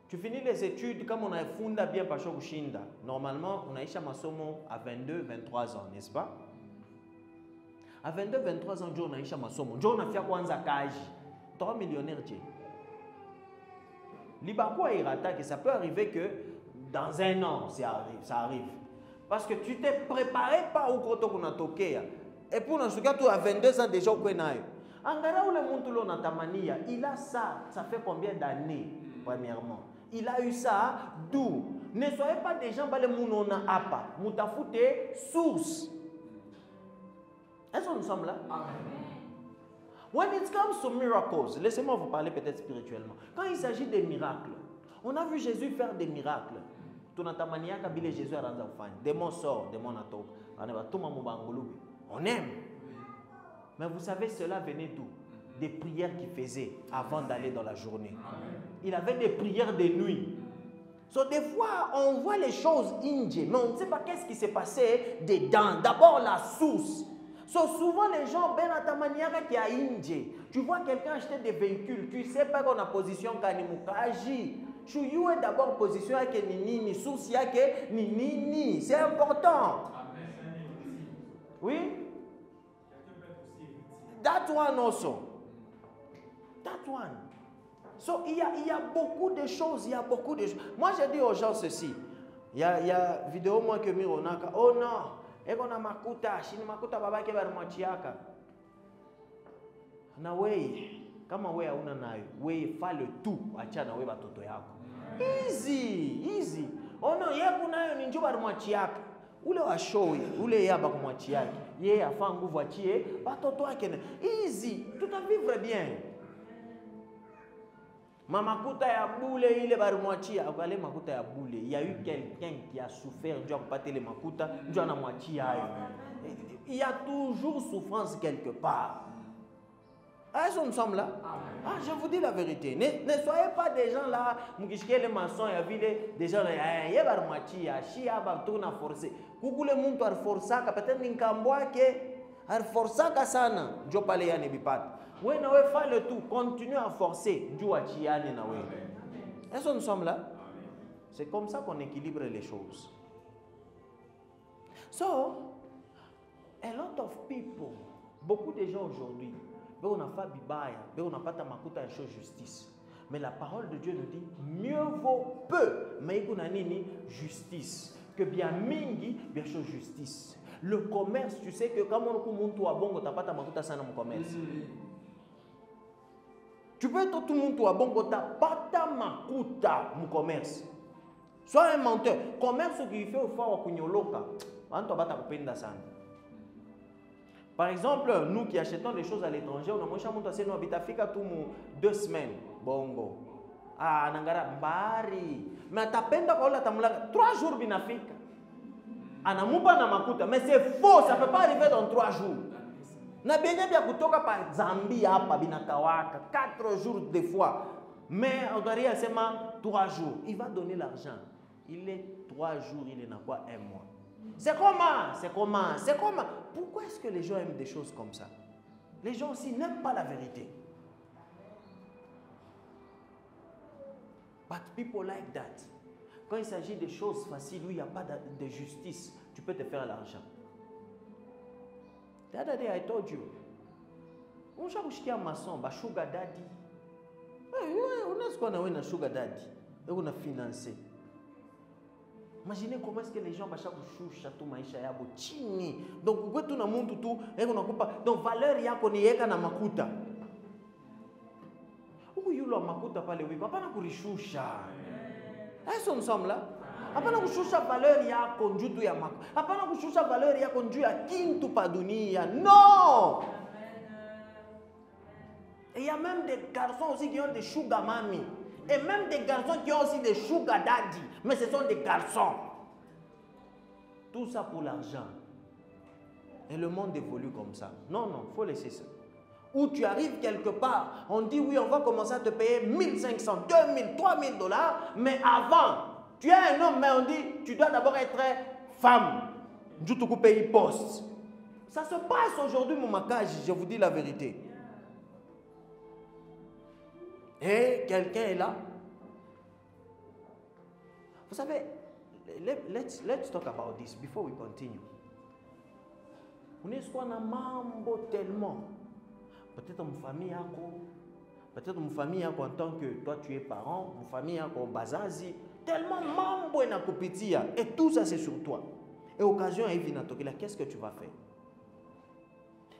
Tu finis les études, comme on a fondé bien par Chokushinda. Normalement, on a eu Masomo à 22, 23 ans, n'est-ce pas? À 22, 23 ans, on a eu Masomo. On a fait Kwanza Kaji. 3 millionnaires. Libakwa irata que ça peut arriver que dans un an, ça arrive. Parce que tu t'es préparé pas au koto qu'on a toqué. Et pour nous, tu as 22 ans déjà au Kwenayo. Angara ou le Montulo Natamania, il a ça. Ça fait combien d'années, premièrement? Il a eu ça d'où? Ne soyez pas des gens qui ont apa. Moutafouté source. Est-ce que nous sommes là? Amen. When it comes to miracles, laissez-moi vous parler peut-être spirituellement. Quand il s'agit des miracles, on a vu Jésus faire des miracles. Jésus a rendu démon sort, démon on aime. Mais vous savez, cela venait d'où? Des prières qu'il faisait avant d'aller dans la journée. Il avait des prières de nuit. So, des fois, on voit les choses indie, mais on ne sait pas qu'est-ce qui s'est passé dedans. D'abord, la source. So, souvent, les gens, ben à ta manière qui a indie. Tu vois quelqu'un acheter des véhicules, tu ne sais pas qu'on a position Kanimukaji. Tu es d'abord position avec Nini, source avec Nini. C'est important. Oui? That one also. That one. So, il y a beaucoup de choses, Moi, j'ai dit aux gens ceci. Il y a vidéo moi que Mironaka. Oh non, et qu'on a makuta, shini makuta baba ke bar machiaka. Na wei, kama wei hauna nayo, wei fale tu achana wei batoto yako. Easy. Oh non, yeye kunayo ni njoo bar machiaka. Ule wa show, ule yaba kumwachiaka. Yeye afa nguvu achie, batoto yake. Easy, tout à vivre bien. Mamakuta ya boule ile barimwachia avale makuta ya boule. Il y a eu quelqu'un qui a souffert Dieu a pas les makuta Dieu na mwachia hayo. Il y a toujours souffrance quelque part. Est-ce que nous sommes là? Ah, je vous dis la vérité. Ne soyez pas des gens là, mukishike les maçons ya vile des gens là ye barimwachia shia ba tuna forcer. Kukule muntu ar forçaka peut-être ninkambwake ar forçaka sana Dieu pale ya nebipata. Oui, nous faisons le tout. Continue à forcer. Est-ce que nous sommes là? C'est comme ça qu'on équilibre les choses. So, a lot of people, beaucoup de gens aujourd'hui, on n'a pas bibaya, on n'a pas tamakuta et chose justice. Mais la parole de Dieu nous dit, mieux vaut peu, mais il y a justice, que bien mingi, bien chose justice. Le commerce, tu sais que quand on a bon, tu n'as pas tamakuta sans le commerce. Tu peux être tout le monde, tu as bon, tu n'as pas ta makuta, mon commerce. Sois un menteur. Commerce qui fait au fort au kunyoloka. Par exemple, nous qui achetons des choses à l'étranger, on a moins cher, nous habitons Afrique tout 2 semaines. Bongo. Ah, nangara bari. Mais tu as peine de 3 jours en Afrique. Anamupa na makuta. Mais c'est faux, ça ne peut pas arriver dans 3 jours. Na bien bien kutoka pa Zambie hapa binakawaka 4 jours des fois. Mais on doit rien seulement 3 jours. Il va donner l'argent. Il est 3 jours, il est n'a pas 1 mois. C'est comment? Pourquoi est-ce que les gens aiment des choses comme ça? Les gens aussi n'aiment pas la vérité. But people like that. Quand il s'agit de choses faciles où il n'y a pas de justice, tu peux te faire l'argent. The other day I told you, on cherche un maçon, un sugar daddy. On a ce qu'on a un sugar daddy et on a financé. Imaginez comment est-ce que les gens vont chercher tout maisha yabo chini. Donc vous tout na muntu tu et on a coupa. Donc valeur yako ni yeka na makuta. Où yulo makuta pale oui, papa na kurishusha. Est-ce que nous sommes là? Hapana kushusha valeur yako njutu ya mako. Hapana kushusha valeur yako nju ya kintu pa dunia. Non! Et il y a même des garçons aussi qui ont des sugar mami. Et même des garçons qui ont aussi des sugar daddy. Mais ce sont des garçons. Tout ça pour l'argent. Et le monde évolue comme ça. Non, il faut laisser ça. Où tu arrives quelque part, on dit oui, on va commencer à te payer 1500, 2000, 3000 $. Mais avant, tu es un homme, mais on dit, tu dois d'abord être femme. Du tout pays poste. Ça se passe aujourd'hui, mon macage, je vous dis la vérité. Et quelqu'un est là. Vous savez, let's talk about this before we continue. On est soit na mambo tellement. Peut-être mon famille en tant que toi tu es parent, mon famille en bazazi. Tellement mambo na kupitia et tout ça c'est sur toi. Et occasion est venue là, qu'est-ce que tu vas faire?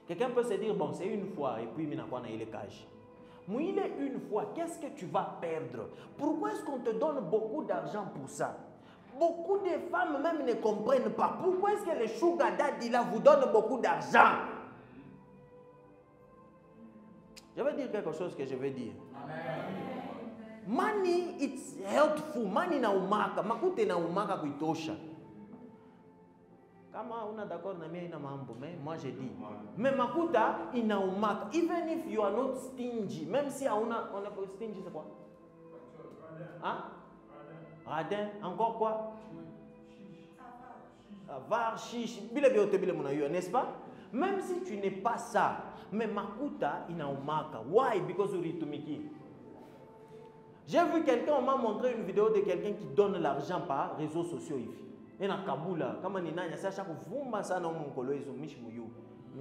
Quelqu'un peut se dire bon, c'est une fois et puis il n'a pas na cage. Mais il est une fois, qu'est-ce que tu vas perdre? Pourquoi est-ce qu'on te donne beaucoup d'argent pour ça? Beaucoup de femmes même ne comprennent pas. Pourquoi est-ce que les sugar daddy là vous donnent beaucoup d'argent? Je vais dire quelque chose que je vais dire. Money, it's helpful. Money na umaka. Makute na umaka kuitosha. Kama una d'accord na mimi ina mambo, mais moi je dis. Mais makuta ina umaka. Even if you are not stingy, même si on est pas stingy, c'est quoi? Hein? Radin, encore quoi? Var, chiche, bile biote bile mona yo, n'est-ce pas? Même si tu n'es pas ça, mais makuta ina umaka. Why? Because you ritumiki. J'ai vu quelqu'un, on m'a montré une vidéo de quelqu'un qui donne l'argent par réseaux sociaux. Et na Kabula, comme on a ça chaque fois, ça non mon colo ils ont mis muyu.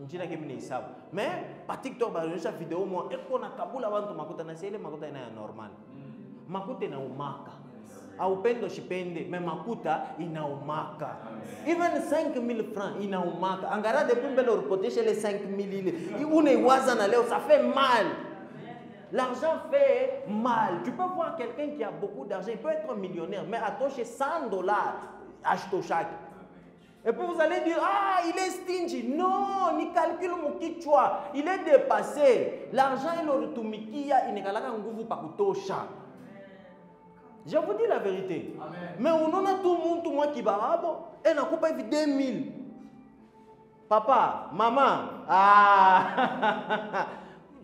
Njina ke mine sabu. Mais par TikTok ba une vidéo moi et qu'on a Kabula bantu makuta na sele makuta ina normal. Makuta na umaka. Aupendo shipende, mais makuta ina umaka. Even 5000 francs ina umaka. Angara depuis mbele reporter chez les 5000 une waza na leo ça fait mal. L'argent fait mal. Tu peux voir quelqu'un qui a beaucoup d'argent, il peut être millionnaire, mais attaché $100 acheter chaque. Et puis vous allez dire, ah, il est stingy. Non, ni calcule mon kichwa. Il est dépassé. L'argent, il est retumikia, il n'est pas là nguvu pakutosha. Je vous dis la vérité. Amen. Mais on a tout le monde, tout le monde qui barabo, et on a coupé 2000. Papa, maman, ah,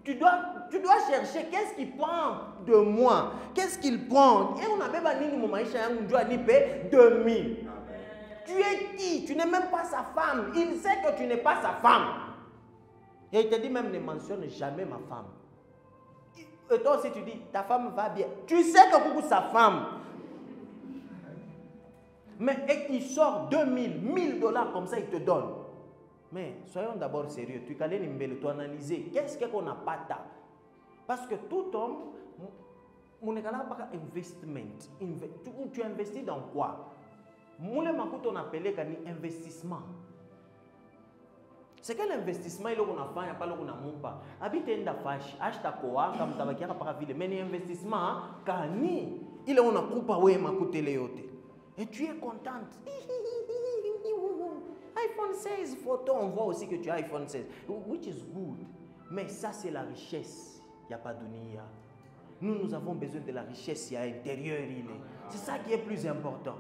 tu dois chercher qu'est-ce qu'il prend de moi, qu'est-ce qu'il prend. Et on a même dit mon maïcha, on doit payer 2000. Tu es qui? Tu n'es même pas sa femme. Il sait que tu n'es pas sa femme. Et il te dit même ne mentionne jamais ma femme. Et toi aussi tu dis ta femme va bien. Tu sais que c'est sa femme. Mais et il sort 2000, $1000 comme ça, il te donne. Mais soyons d'abord sérieux. Tu calais nimbele, tu analyser. Qu'est-ce qu'on n'a pas ta? Parce que tout homme, mon égal pas investissement. Tu investis dans quoi? Moule makuto on appelé kani investissement. C'est quel investissement il qu'on a fait, il n'y a pas le qu'on a moupa. Habite en fash, acheta quoi, comme tabakia par ville, mais investissement kani il on a coupa ouais makuto leote. Et tu es contente. iPhone 16 photo, on voit aussi que tu as iPhone 16, which is good. Mais ça c'est la richesse, il n'y a pas de nia. Nous avons besoin de la richesse, il y a intérieur il est. C'est ça qui est plus important.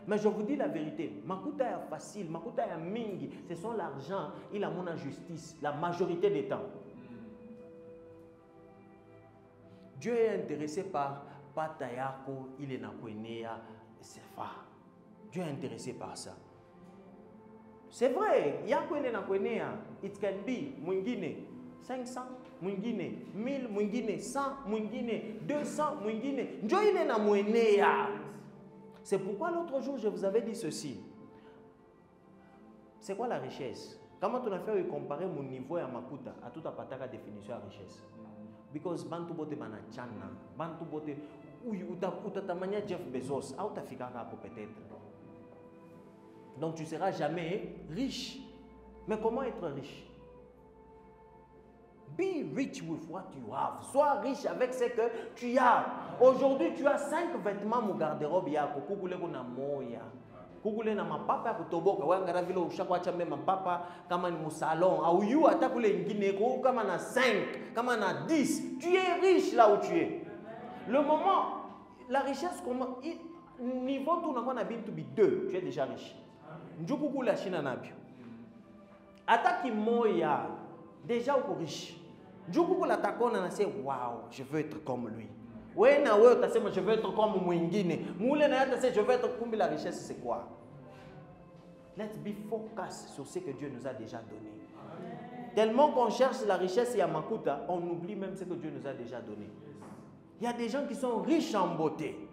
Mais je vous dis la vérité, makuta est facile, makuta est mingi, ce sont l'argent, il a mon injustice, la majorité des temps. Dieu est intéressé par Patayako, il est nakwenea, c'est fa. Dieu est intéressé par ça. C'est vrai, yako il est nakwenea, it can be, mwingine, 500, mwingine, 1000, mwingine, 100, mwingine, 200, mwingine, Dieu il est nakwenea. C'est pourquoi l'autre jour, je vous avais dit ceci. C'est quoi la richesse? Comment on a fait comparer mon niveau à Makuta à toute la définition de richesse? Because bantu bote banachana, bantu bote utatamania Jeff Bezos, ou tafikara peut-être. Donc tu ne seras jamais riche. Mais comment être riche? Be rich with what you have. Sois riche avec ce que tu as. Aujourd'hui, tu as 5 vêtements mon garde-robe yako. Kugule kuna moya. Kugule na mapapa kutoboka. Wangara vile ushakuacha mema mapapa kama ni salon. Au you atakule ngine ko kama na 5, kama na 10. Tu es riche là où tu es. Le moment, la richesse comment niveau tout n'a pas na to be 2. Tu es déjà riche. Njukuku la Chine nabio. Ataki moya. Déjà au riche. Du coup, la takona na se waouh, je veux être comme lui. Ouais na ouais, tu sais je veux être comme mwingine. Moule na ta se je veux être comme la richesse c'est quoi? Let's be focused sur ce que Dieu nous a déjà donné. Tellement qu'on cherche la richesse et à Makuta, on oublie même ce que Dieu nous a déjà donné. Il y a des gens qui sont riches en beauté.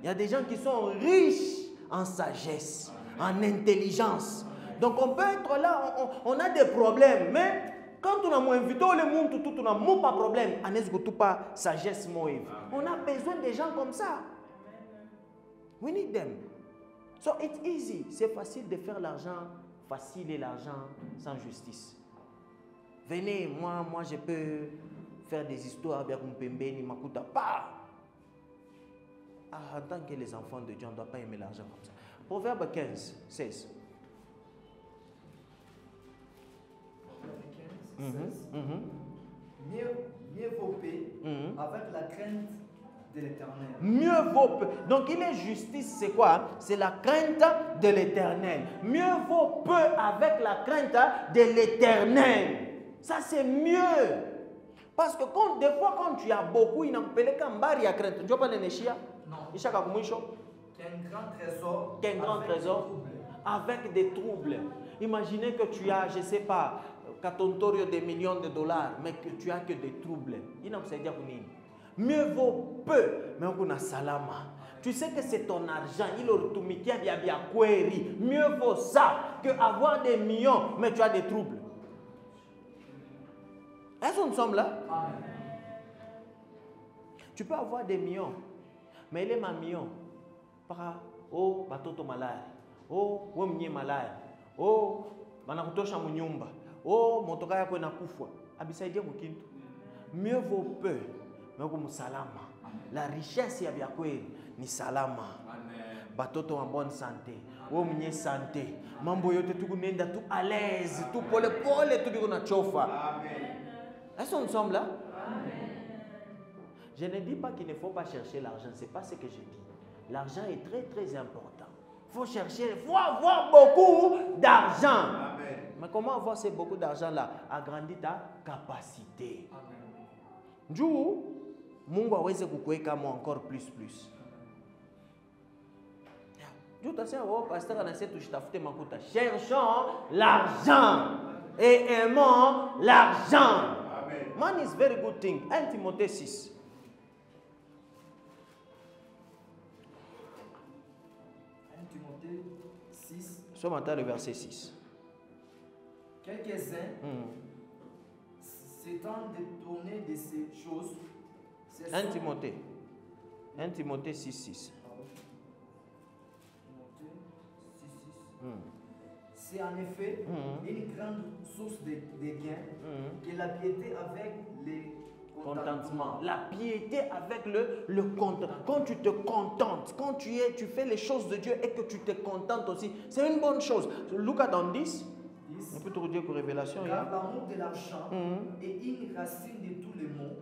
Il y a des gens qui sont riches en sagesse, en intelligence. Donc on peut être là, on a des problèmes, mais quand on a invité le monde, tout on a pas de problème. On pas sagesse moïve. On a besoin des gens comme ça. We need them. So it's easy. C'est facile de faire l'argent facile et l'argent sans justice. Venez, moi je peux faire des histoires bien comme Pembe ni Makuta. Pas. En tant que les enfants de Dieu, on ne doit pas aimer l'argent comme ça. Proverbe 15, 16. mieux vaut paix avec la crainte de l'Éternel. Mieux vaut peu. Donc il est justice, c'est quoi? C'est la crainte de l'Éternel. Mieux vaut peu avec la crainte de l'Éternel. Ça c'est mieux. Parce que des fois quand tu as beaucoup, il n'a pas les cambari à crainte. Tu vois pas les néchia? Non. Il y a Qu'un grand trésor. Qu'un grand trésor avec des troubles. Imaginez que tu as, je ne sais pas, katontorio des millions de dollars, mais que tu as que des troubles. Il n'a pas dire mieux vaut peu, mais on a salama. Tu sais que c'est ton argent, il a bien query. Mieux vaut ça que avoir des millions, mais tu as des troubles. Est-ce qu'on sommes là? Amen. Tu peux avoir des millions, mais il est ma million. Oh, batoto malaya. Oh, wemnye malaya. Oh, banakutosha munyumba. Oh, motoka yako inakufa. Abisaidia mukintu. Mieux vaut peu. Mais comme salama. La richesse ya vya kweli ni salama. Batoto en bonne santé. Oh, mwenye santé. Mambo yote tukunenda tu à l'aise, tout pole pole, tout biko na chofa. Amen. Est-ce qu'on sommes là? Amen. Je ne dis pas qu'il ne faut pas chercher l'argent, c'est pas ce que je dis. L'argent est très très important. Il faut chercher, il faut avoir beaucoup d'argent. Mais comment avoir ces beaucoup d'argent là? Agrandir ta capacité. Njoo, Mungu aweze kukuweka mo encore plus. Njoo tasema wao pasteur anasema tushitafute makuta. Cherchons l'argent et aimons l'argent. Money is very good thing. 1 Timothée 6. 1 Timothée 6. Ce matin, le verset 6. Quelques-uns s'étant détournés de ces choses. 1 Timothée. 1 Timothée 6, 6. C'est en effet une grande source de gain que la piété avec les contentements. La piété avec le contentement. Quand tu te contentes, quand tu fais les choses de Dieu et que tu te contentes aussi, c'est une bonne chose. Lucas dans 10. On peut te dire que révélation. Car l'amour de l'argent est une racine de tous les maux.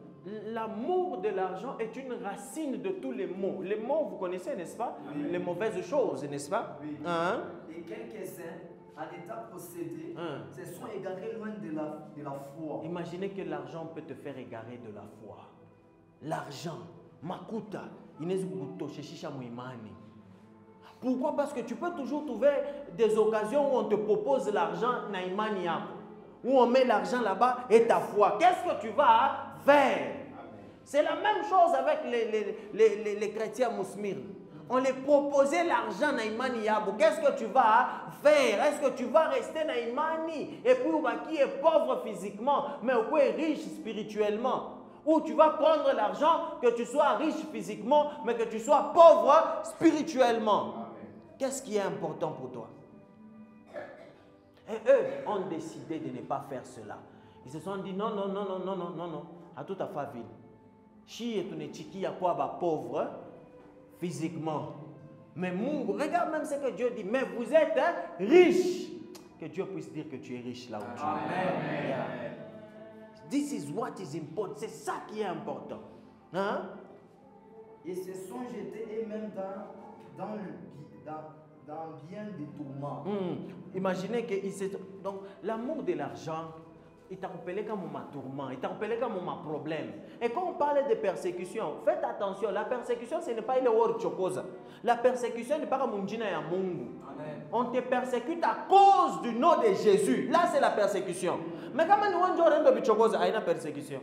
L'amour de l'argent est une racine de tous les maux. Les maux, vous connaissez, n'est-ce pas? Oui. Les mauvaises choses, n'est-ce pas? Oui. Et quelques-uns, en état possédé, se sont égarés loin de la foi. Imaginez que l'argent peut te faire égarer de la foi. L'argent, makuta, pourquoi? Parce que tu peux toujours trouver des occasions où on te propose l'argent, où on met l'argent là-bas et ta foi. Qu'est-ce que tu vas faire? C'est la même chose avec les chrétiens musulmans. On les proposait l'argent na imani yabo. Qu'est-ce que tu vas faire? Est-ce que tu vas rester na imani et puis qui est pauvre physiquement mais qui est riche spirituellement? Ou tu vas prendre l'argent, que tu sois riche physiquement mais que tu sois pauvre spirituellement? Qu'est-ce qui est important pour toi? Et eux ont décidé de ne pas faire cela. Ils se sont dit non. À tout à fait ville. Si et tu n'es pas pauvre physiquement. Mais Mungu, regarde même ce que Dieu dit. Mais vous êtes riche. Que Dieu puisse dire que tu es riche là où tu es. Yeah. This is what is important. C'est ça qui est important. Hein? Ils se sont jetés eux-mêmes dans bien des tourments. Imaginez que donc l'amour de l'argent, il t'a rappelé comme ma tourment, il t'a rappelé comme ma problème. Et quand on parle de persécution, faites attention, la persécution ce n'est pas une word chokoza. La persécution n'est pas comme un djina ya Mungu. On te persécute à cause du nom de Jésus. Là c'est la persécution. Mais quand on dit rendo bichokoza, il y a une persécution.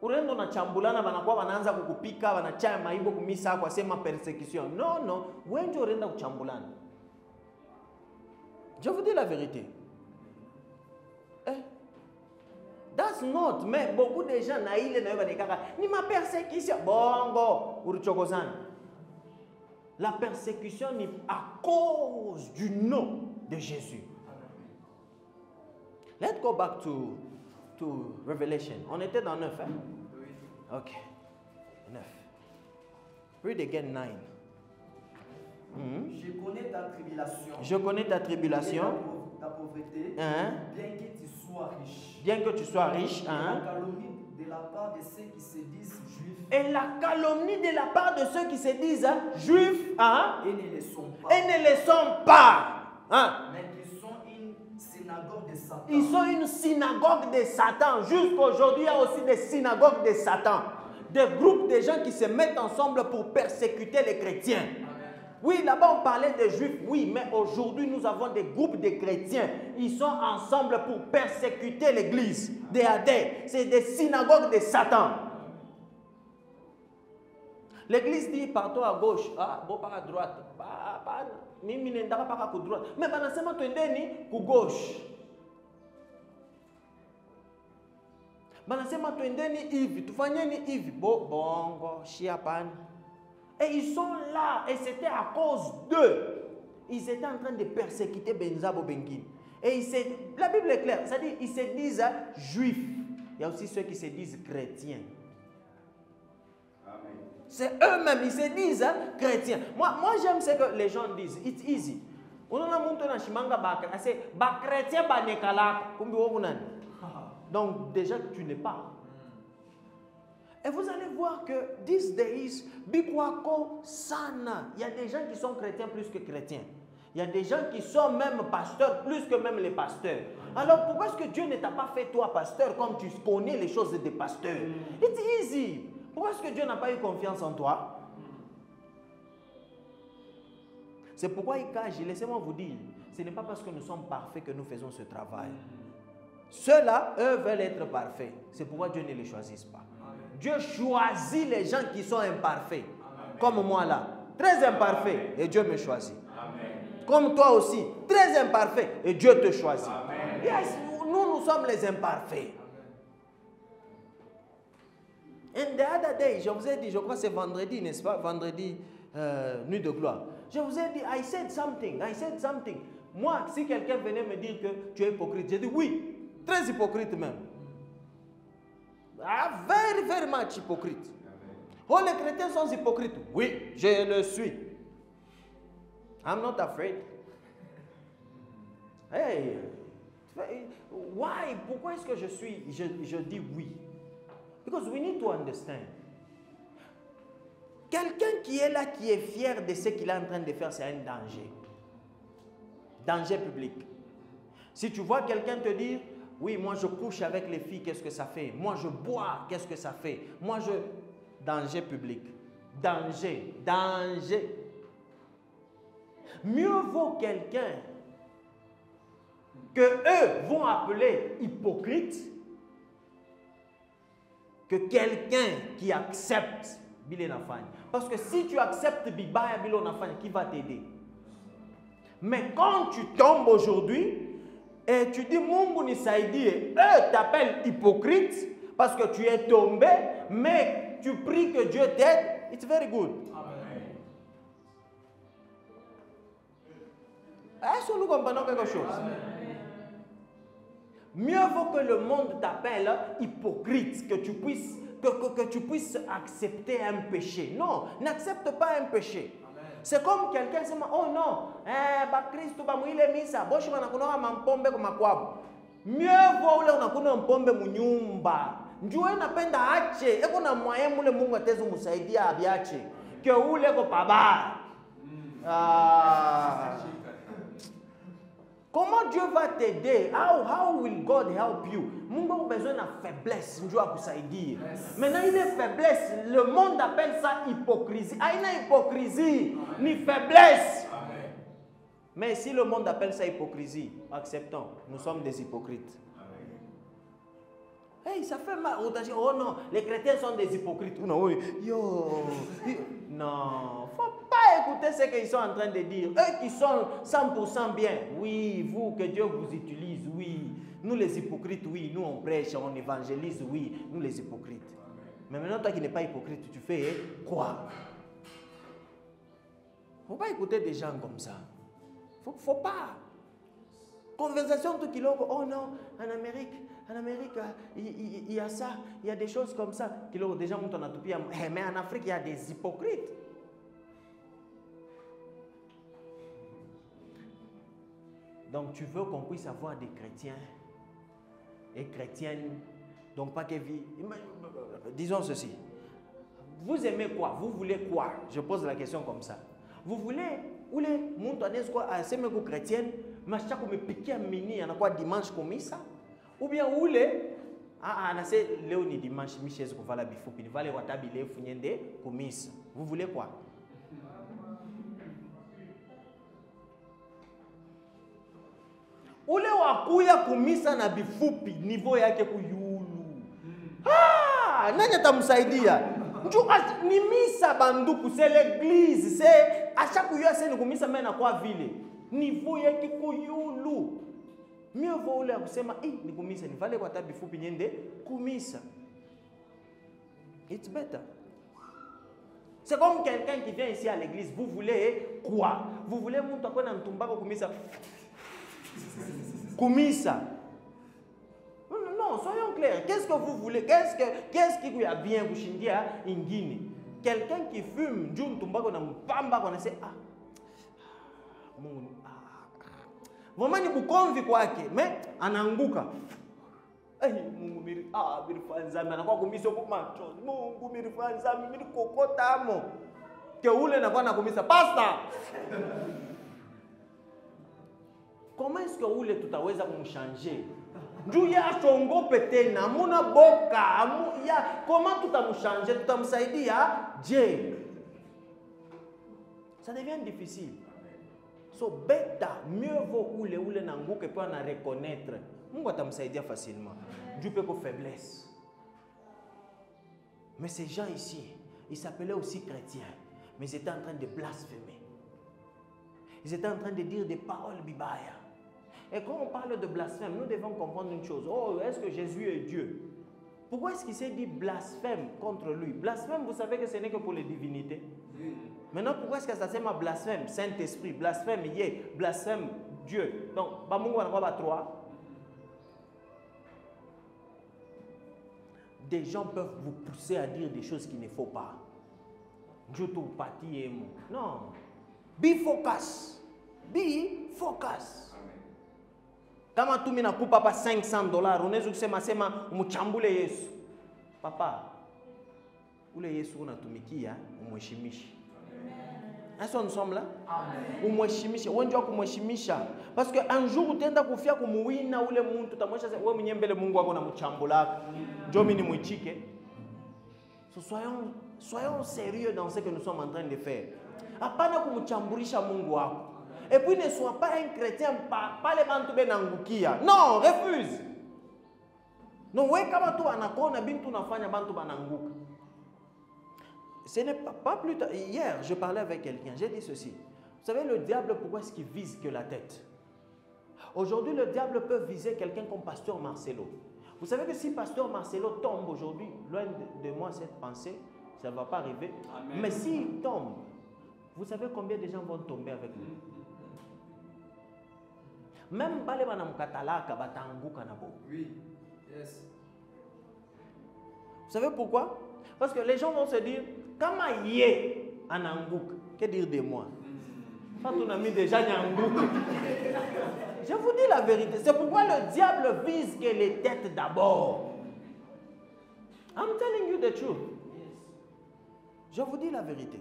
Urendo na chambulana banakuwa wanaanza kukupika wanachaya maibo kumisa kwa sema persécution. Non, wengi urenda kuchambulana. Je vous dis la vérité. That's not, mais beaucoup de gens naïle na yoba dekaka ni ma persécution. Bongo, uruchokozana. La persécution n'est à cause du nom de Jésus. Let's go back to Revelation. On était dans 9, hein? Oui. Ok. 9. Read again 9. Je connais ta tribulation. Je connais ta tribulation. Ta pauvreté. Hein? Bien que tu sois sois riche. Bien que tu sois riche. Et la calomnie de la part de ceux qui se disent juifs. Et la calomnie de la part de ceux qui se disent juifs. Et ne le sont pas. Et ne le sont pas. Mais qui sont une synagogue de Satan. Ils sont une synagogue de Satan. Jusqu'aujourd'hui, il y a aussi des synagogues de Satan. Des groupes de gens qui se mettent ensemble pour persécuter les chrétiens. Oui, là-bas on parlait des juifs, oui, mais aujourd'hui nous avons des groupes de chrétiens. Ils sont ensemble pour persécuter l'église. Des adeptes. C'est des synagogues de Satan. L'église dit partout à gauche, bon pas à droite. Mais banasema twendeni ku gauche. Banasema twendeni hivi, tufanyeni hivi. Bongo, shiapani. Et ils sont là, et c'était à cause d'eux. Ils étaient en train de persécuter Benzabo Bengin. Et la Bible est claire, c'est-à-dire ils se disent juifs. Il y a aussi ceux qui se disent chrétiens. C'est eux-mêmes, ils se disent chrétiens. Moi j'aime ce que les gens disent. It's easy. Donc déjà tu n'es pas. Et vous allez voir que these days, bikwako sana. Il y a des gens qui sont chrétiens plus que chrétiens. Il y a des gens qui sont même pasteurs plus que même les pasteurs. Alors pourquoi est-ce que Dieu ne t'a pas fait toi pasteur comme tu connais les choses des pasteurs? It's easy. Pourquoi est-ce que Dieu n'a pas eu confiance en toi? C'est pourquoi laissez-moi vous dire, ce n'est pas parce que nous sommes parfaits que nous faisons ce travail. Ceux-là, eux, veulent être parfaits. C'est pourquoi Dieu ne les choisit pas. Dieu choisit les gens qui sont imparfaits. Amen. Comme moi là, très imparfait, et Dieu me choisit. Amen. Comme toi aussi, très imparfait, et Dieu te choisit. Amen. Yes, nous sommes les imparfaits. And the other day, je vous ai dit, je crois que c'est vendredi, n'est-ce pas? Vendredi, nuit de gloire. Je vous ai dit, I said something. Moi, si quelqu'un venait me dire que tu es hypocrite, j'ai dit oui, très hypocrite même. Very, very much hypocrite. Oh, les chrétiens sont hypocrites. Oui, je le suis. I'm not afraid. Hey, why? Pourquoi est-ce que je dis oui? Because we need to understand. Quelqu'un qui est là, qui est fier de ce qu'il est en train de faire, c'est un danger. Danger public. Si tu vois quelqu'un te dire, oui, moi je couche avec les filles, qu'est-ce que ça fait? Moi je bois, qu'est-ce que ça fait? Moi je... Danger public. Danger. Mieux vaut quelqu'un que eux vont appeler hypocrite que quelqu'un qui accepte Bilenafani. Parce que si tu acceptes Bibaya Bilenafani, qui va t'aider? Mais quand tu tombes aujourd'hui, et tu dis, Mungu Nisaidi, eux t'appellent hypocrite parce que tu es tombé, mais tu pries que Dieu t'aide, it's very good. Amen. Est-ce que nous comprenons quelque chose? Amen. Mieux vaut que le monde t'appelle hypocrite, que tu puisses accepter un péché. Non, n'accepte pas un péché. C'est comme quelqu'un qui dit, oh non, Christ, mieux vaut le mpombe munyumba. Njue napenda ache, eko na moyen mule Mungu atezo musaidia abiache. Que ule ko paba. Comment Dieu va t'aider? How will God help you? Mungu a besoin de faiblesse, Dieu a kusaidia. Maintenant il est faiblesse, le monde appelle ça hypocrisie. Aïna hypocrisie, ni faiblesse. Amen. Mais si le monde appelle ça hypocrisie, acceptons, nous sommes des hypocrites. Hey, ça fait mal. Oh non, les chrétiens sont des hypocrites. Non, oui. Non, faut pas écouter ce qu'ils sont en train de dire. Eux qui sont 100% bien. Oui, vous, que Dieu vous utilise, oui. Nous les hypocrites, oui. Nous on prêche, on évangélise, oui. Nous les hypocrites. Mais maintenant, toi qui n'es pas hypocrite, tu fais quoi? Faut pas écouter des gens comme ça. Faut pas. Conversation tout kilo. Oh non, en Amérique, il y a ça, il y a des choses comme ça. Déjà, mais en Afrique, il y a des hypocrites. Donc, tu veux qu'on puisse avoir des chrétiens et chrétienne, donc pas que vie. Disons ceci. Vous aimez quoi? Vous voulez quoi? Je pose la question comme ça. Vous voulez, ou les montagnaises quoi, à ces mecs chrétiennes, mais chaque fois me piquer à mini, on a quoi dimanche comme ça? Ou bien où les on a ces léonie dimanche, Michel, qu'on va la bifou, puis va les watabile, founyende, comme ça. Vous voulez quoi? Ule wakuya kumisa na bifupi niveau yake kuyulu. Nani atamsaidia? Ni misa banduku, c'est l'église, c'est à chaque fois c'est ni kumisa mais na kwa vile. Niveau yake kuyulu. Mieux vaut ule kusema ni kumisa ni vale kwa tabi fupi nyende kumisa. It's better. C'est comme quelqu'un qui vient ici à l'église, vous voulez quoi? Vous voulez mtu akona mtumbako kumisa. Kumisa. Non, soyons clairs. Qu'est-ce que vous voulez? Qu'est-ce qui y a bien kushindia ingine? Quelqu'un qui fume, Jun tumbako na mpamba qu'on essaie vraiment ni bukonvi kwake, mais anaanguka. Mungu miri birifanza anakuwa kumisa kwa macho. Mungu mirifanza mimi kokota amo. Ke ule anakuwa nakumisa pasta. Comment est-ce que ule tutaweza kumchanger? Njoo ya chongope tena, muna boka, comment tutamchanger? Tutamsaidia je? Ça devient difficile. So beta, mieux vaut ule nanguke pour en reconnaître. Mungu atamsaidia facilement. Dieu peut pour faiblesse. Mais ces gens ici, ils s'appelaient aussi chrétiens, mais ils étaient en train de blasphémer. Ils étaient en train de dire des paroles bibaya. Et quand on parle de blasphème, nous devons comprendre une chose. Oh, est-ce que Jésus est Dieu? Pourquoi est-ce qu'il s'est dit blasphème contre lui? Blasphème, vous savez que ce n'est que pour les divinités. Maintenant, pourquoi est-ce que ça s'appelle blasphème? Saint-Esprit, blasphème, blasphème, Dieu. Donc, Bamungu on va trois. Des gens peuvent vous pousser à dire des choses qu'il ne faut pas. Dieu tout parti et moi. Non. Be focus. Be focus. Kama tu mina kupa pa $500, unaweza kusema sema umchambule Yesu. Papa, ule Yesu unatumikia umheshimishe. Est-ce que nous sommes là? Amen. Umheshimishe, wewe ndio kumheshimisha. Parce que un jour utaenda kufia kumuwina ule muntu utamwesha wewe mwenyewe mbele Mungu wako na mchambula. Ndio mimi nimuichike. So soyons sérieux dans ce que nous sommes en train de faire. Hapana kumchambulisha Mungu wako. Et puis ne sois pas un chrétien, pas les bantu benangukia. Non, refuse. Non, ouais, comme tu anakona bintu nafanya bantu bananguka. Ce n'est pas plus tard. Hier, je parlais avec quelqu'un, j'ai dit ceci. Vous savez, le diable, pourquoi est-ce qu'il vise que la tête? Aujourd'hui, le diable peut viser quelqu'un comme Pasteur Marcelo. Vous savez que si Pasteur Marcelo tombe aujourd'hui, loin de moi cette pensée, ça ne va pas arriver. Amen. Mais s'il tombe, vous savez combien de gens vont tomber avec lui? Même pas les banamkatalaka batanguka nabo. Oui. Yes. Vous savez pourquoi? Parce que les gens vont se dire, comment yé anangouk? Que dire de moi? Quand on a mis déjà nyangouk. Je vous dis la vérité. C'est pourquoi le diable vise que les têtes d'abord. I'm telling you the truth. Je vous dis la vérité.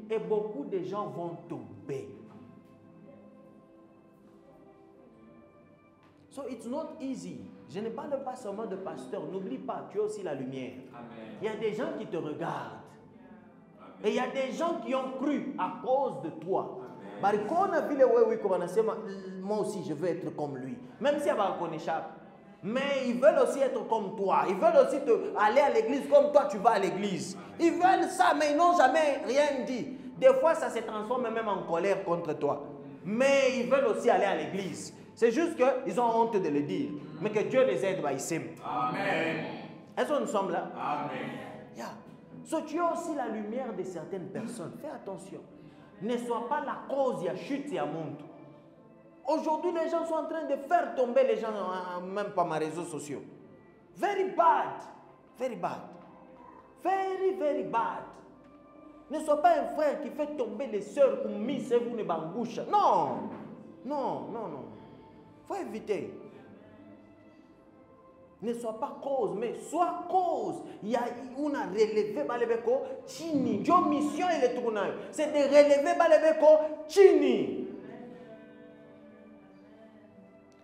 Et beaucoup de gens vont tomber. So it's not easy. Je ne parle pas seulement de pasteur. N'oublie pas, tu as aussi la lumière. Amen. Il y a des gens qui te regardent. Amen. Et il y a des gens qui ont cru à cause de toi. Moi aussi, je veux être comme lui. Même si elle va reconnaître. Mais ils veulent aussi être comme toi. Ils veulent aussi aller à l'église comme toi, tu vas à l'église. Ils veulent ça, mais ils n'ont jamais rien dit. Des fois, ça se transforme même en colère contre toi. Mais ils veulent aussi aller à l'église. C'est juste qu'ils ont honte de le dire. Mais que Dieu les aide, Amen. Est-ce que nous sommes là? Amen. Yeah. So, tu as aussi la lumière de certaines personnes. Fais attention. Ne sois pas la cause de la chute et à monde. Aujourd'hui, les gens sont en train de faire tomber les gens, même par mes réseaux sociaux. Very bad. Very bad. Very, very bad. Ne sois pas un frère qui fait tomber les sœurs comme Miss et vous ne bangouche. Non. Non. Il faut éviter. Ne sois pas cause, mais sois cause. Il y a une relevé Balebeko Chini. Dieu mission il est tourné. C'est de relever Balebeko Chini.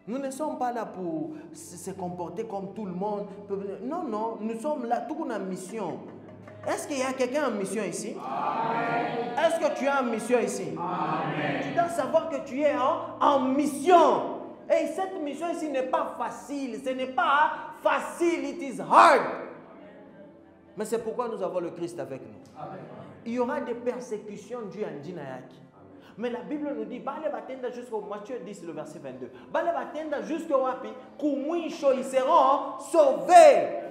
Nous ne sommes pas là pour se comporter comme tout le monde. Non, nous sommes là, tout une mission. Est-ce qu'il y a quelqu'un en mission ici? Amen. Est-ce que tu es en mission ici? Amen. Tu dois savoir que tu es en mission. Et cette mission ici n'est pas facile. Ce n'est pas facile, it is hard. Mais c'est pourquoi nous avons le Christ avec nous. Amen. Il y aura des persécutions dues à Ndinayaki. Mais la Bible nous dit, jusqu'au Matthieu 10, le verset 22. Jusqu'au Wapi, ils seront sauvés.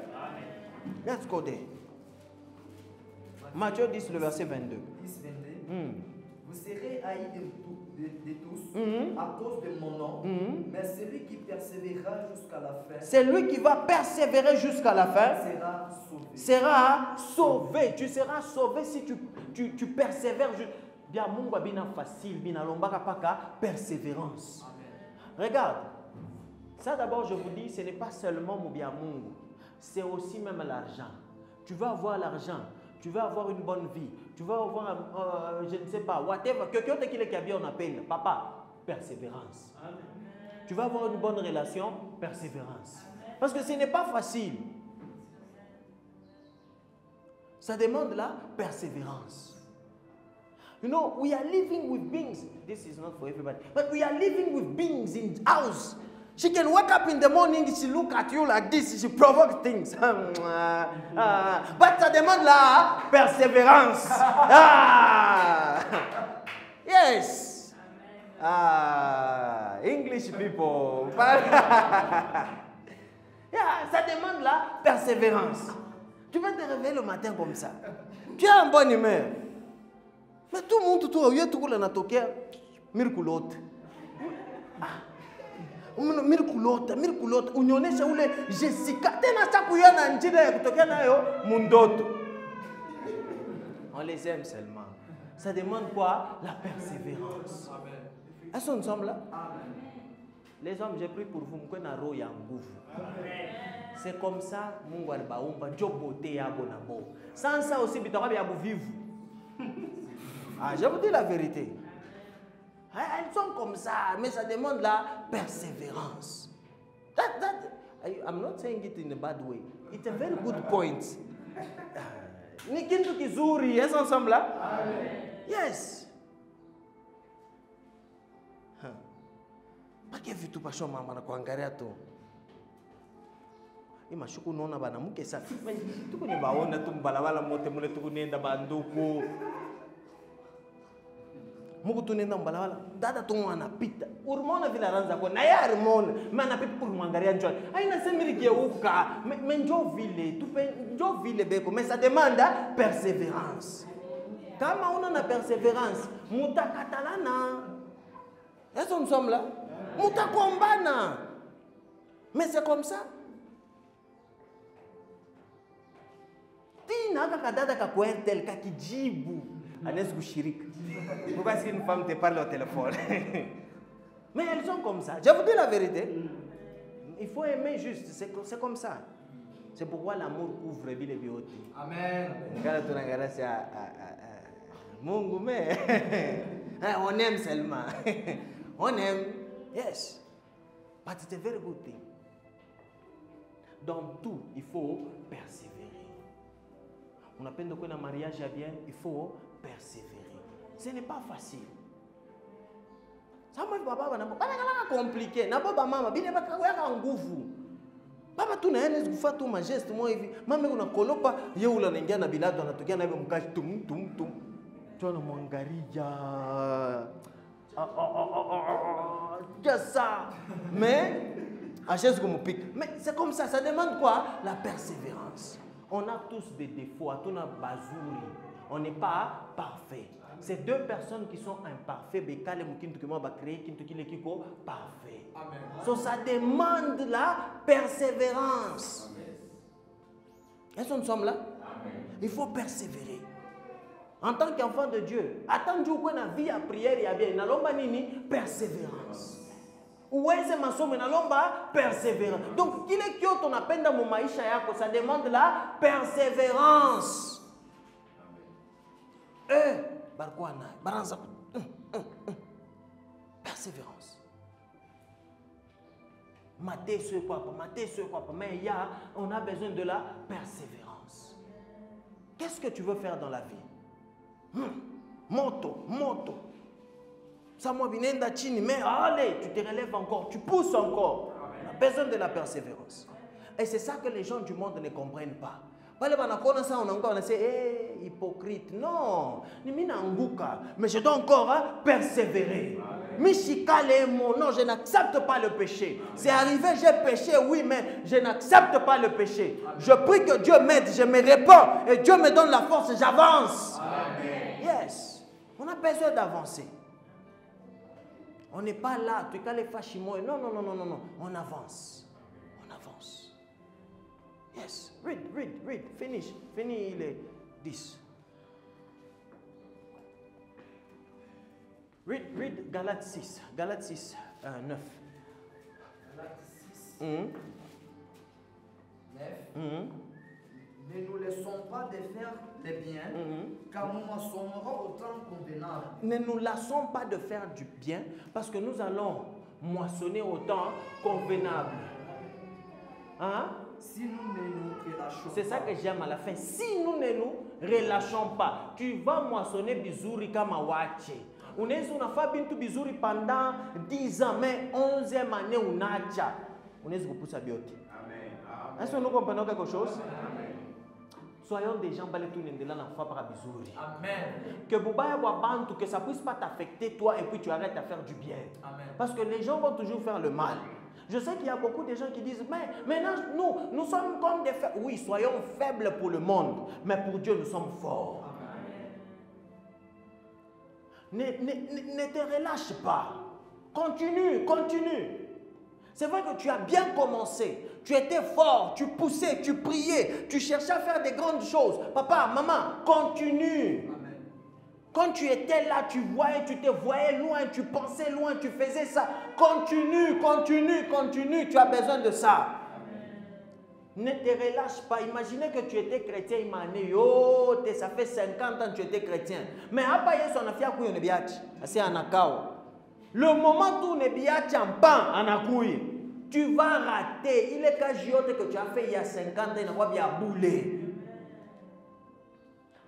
Let's go there. Matthieu 10, le verset 22. 10, 22. Vous serez haïs de tous à cause de mon nom, mais celui qui persévérera jusqu'à la fin, celui qui va persévérer jusqu'à la fin sera sauvé. Sera sauvé. Tu seras sauvé si tu persévères. Bien, mungu bina facile, bina lombaka paka persévérance. Amen. Regarde, ça d'abord je vous dis, ce n'est pas seulement bien mungu, c'est aussi même l'argent. Tu veux avoir l'argent, tu veux avoir une bonne vie, tu veux avoir, je ne sais pas, whatever, quelqu'un qui est bien on appelle, papa, persévérance. Amen. Tu veux avoir une bonne relation, persévérance. Parce que ce n'est pas facile. Ça demande la persévérance. You know, we are living with beings. This is not for everybody. But we are living with beings in house. She can wake up in the morning, she look at you like this, she provoke things. But ça demande la persévérance. Yes. English people. Yeah, ça demande la persévérance. Tu vas te réveiller le matin comme ça. Tu as une bonne humeur. Mais tout le monde autour, il y a tout le monde qui a mirculot. Mirculot. Unionesha ule Jessica. Tena chakuya na njira ya kutokea nayo mundoto. On les aime seulement. Ça demande quoi? La persévérance. Est-ce que nous sommes là? Les hommes, j'ai pris pour vous. C'est comme ça, Mungu alibaumba, ndio beauté yabo na bo. Sans ça aussi, bitakabi yabo vivre. Je vous dis la vérité. Elles sont comme ça, mais ça demande la persévérance. I'm not saying it in a bad way. It's a very good point. Ni kintu kizuri, est-ce ensemble là? Yes. Pake vitu pasho mama na kuangalia tu. Imashuku nona bana muke sa. Tuko ni baona tu mbalabala mote mule tuko nenda banduku. Muku tunenda mbalabala dada tu anapita. Urmona vile anaanza kwa na yeye urmona. Mimi anapita pour mwangalia njoo. Haina semiri geuka. Mais njoo vile, njoo vile beko, mais ça demande persévérance. Kama una na persévérance, mutakatalana. Est-ce que nous sommes là? Mutakombana. Mais c'est comme ça. Tina kakadada kakuentel kakijibu. Anaweza kushiriki. Pourquoi est-ce qu'une femme te parle au téléphone? Mais elles sont comme ça. Je vous dis la vérité. Il faut aimer juste. C'est comme ça. C'est pourquoi l'amour couvre les beautés. Amen. Mungu mais on aime seulement. On aime. Yes. But it's a very good thing. Dans tout, il faut persévérer. On appelle de quoi un mariage à bien, il faut persévérer. Ce n'est pas facile. Ça m'a pas compliqué. Na baba mama, bine ba kaweka nguvu. Baba tu na yeye kufuata tu majeste moi hivi. Mama kuna kolopa, yeye ula anaingia na bilado anatokea na hivyo mkashi tum. Tu anamwangalia. Just ça. Mais achète comme pic. Mais c'est comme ça, ça demande quoi? La persévérance. On a tous des défauts, on a bazouri. On n'est pas parfait. C'est deux personnes qui sont imparfaits, Bekale Mukintu qui m'a créé, Kintu qui l'équipo parfait. So ça demande la persévérance. Est-ce que nous sommes là? Amen. Il faut persévérer. En tant qu'enfant de Dieu, attends qu'on a vie à prière et à bien. Nalomba nini persévérance. Où est-ce ma somme nalomba persévérance. Donc il est que ton appel dans mon maïcha yako, ça demande la persévérance. Barkwana, baranza. Persévérance. Maté ce quoi, mais il y a, on a besoin de la persévérance. Qu'est-ce que tu veux faire dans la vie? Moto. Ça m'a binenda chini, mais allez, tu te relèves encore, tu pousses encore. On a besoin de la persévérance. Et c'est ça que les gens du monde ne comprennent pas. Hypocrite. Non, mais je dois encore persévérer. Non, je n'accepte pas le péché. C'est arrivé, j'ai péché, oui, mais je n'accepte pas le péché. Je prie que Dieu m'aide, je me répands et Dieu me donne la force, j'avance. Yes, on a besoin d'avancer. On n'est pas là, tu as les fachimos. Non, on avance. Yes, read. Finish les 10. Read Galates 6. Galates 6, 9. Galates 6, 9. Ne nous laissons pas de faire le bien, car nous moissonnerons au temps convenable. Ne nous lassons pas de faire du bien, parce que nous allons moissonner au temps convenable. Hein? Si nous ne nous relâchons pas. C'est ça que j'aime à la fin. Si nous ne nous relâchons pas, tu vas moissonner bizuri kama wache. Unaweza unafaa bintu bizuri pendant 10 ans, mais 11e année unacha. Unaweza kupusa biote. Amen. Est-ce que nous comprenons quelque chose? Amen. Soyons des gens balé tout n'endela na fa para bizuri. Amen. Que bubaya wa bantu, que ça puisse pas t'affecter toi et puis tu arrêtes à faire du bien. Amen. Parce que les gens vont toujours faire le mal. Je sais qu'il y a beaucoup de gens qui disent, mais maintenant, nous sommes comme des faibles. Oui, soyons faibles pour le monde, mais pour Dieu, nous sommes forts. Ne te relâche pas. Continue. C'est vrai que tu as bien commencé. Tu étais fort, tu poussais, tu priais, tu cherchais à faire des grandes choses. Papa, maman, continue. Quand tu étais là, tu te voyais loin, tu pensais loin, tu faisais ça. Continue. Tu as besoin de ça. Amen. Ne te relâche pas. Imaginez que tu étais chrétien, ça fait 50 ans que tu étais chrétien. Mais après, le moment où tu es en pan, tu vas rater. Il est cagiote que tu as fait il y a 50 ans, il n'a pas boulé.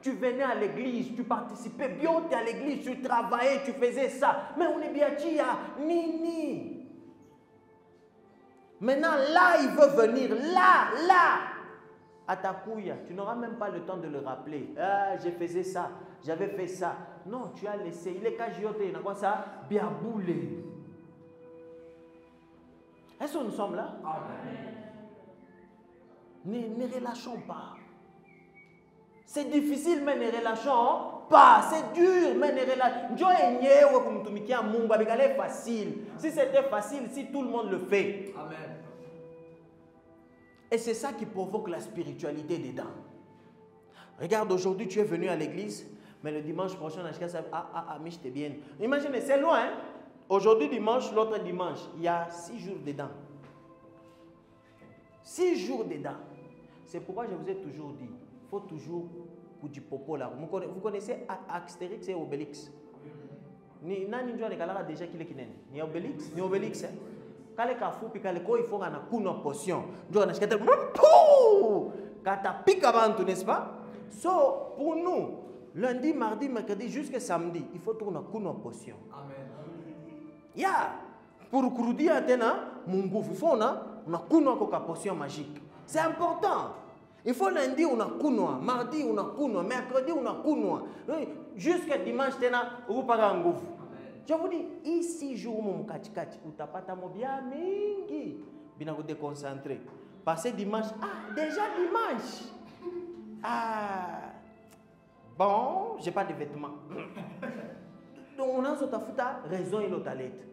Tu venais à l'église, tu participais bien à l'église, tu travaillais, tu faisais ça. Mais on est bien dit, Nini. Maintenant, là, il veut venir. Là. À ta couille, tu n'auras même pas le temps de le rappeler. Ah, je faisais ça, j'avais fait ça. Non, tu as laissé. Il est cagioté, il n'a pas ça, bien boulé. Est-ce que nous sommes là? Amen. Ne relâchons pas. C'est difficile, mais ne relâchons pas. C'est dur, mais ne relâchons pas. C'est facile. Si c'était facile, si tout le monde le fait. Amen. Et c'est ça qui provoque la spiritualité dedans. Regarde, aujourd'hui, tu es venu à l'église, mais le dimanche prochain, je bien. Imaginez, c'est loin. Hein? Aujourd'hui, dimanche, l'autre dimanche, il y a 6 jours dedans. 6 jours dedans. C'est pourquoi je vous ai toujours dit. Il faut toujours pour du popo là. Vous connaissez Astérix et Obélix? Ni nani njua ne kala déjà kile kinene. Ni Obélix. Kale kafu pika le ko il faut na kuno potion. Njua na shikata kata pika bantu, n'est-ce pas? So pour nous, lundi, mardi, mercredi jusqu'à samedi, il faut tourner kuno potion. Amen. Ya pour kurudia tena munguvu, il faut na kuno ko potion magique. C'est important. Il faut lundi, on a kunwa, mardi, on a kunwa, mercredi, on a kunwa. Jusqu'à dimanche, on a nguvu. Je vous dis, ici, jour mon kachikachi, ou tapata mobia mingi. Bien vous déconcentrer. Passer dimanche, déjà dimanche. Bon, j'ai pas de vêtements. Donc on a cette raison et l'autre lettre.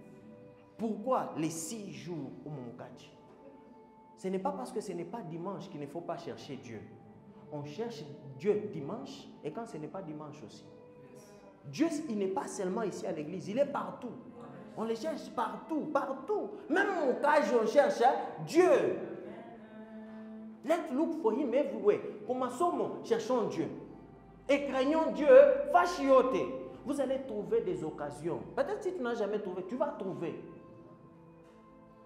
Pourquoi les 6 jours au mon kachi? Ce n'est pas parce que ce n'est pas dimanche qu'il ne faut pas chercher Dieu. on cherche Dieu dimanche et quand ce n'est pas dimanche aussi. Dieu, il n'est pas seulement ici à l'église, il est partout. On le cherche partout, partout. Même au cas où on cherche Dieu. Let's look for him everywhere. Commençons, cherchons Dieu. Et craignons Dieu, fâchiote. Vous allez trouver des occasions. Peut-être si tu n'as jamais trouvé, tu vas trouver.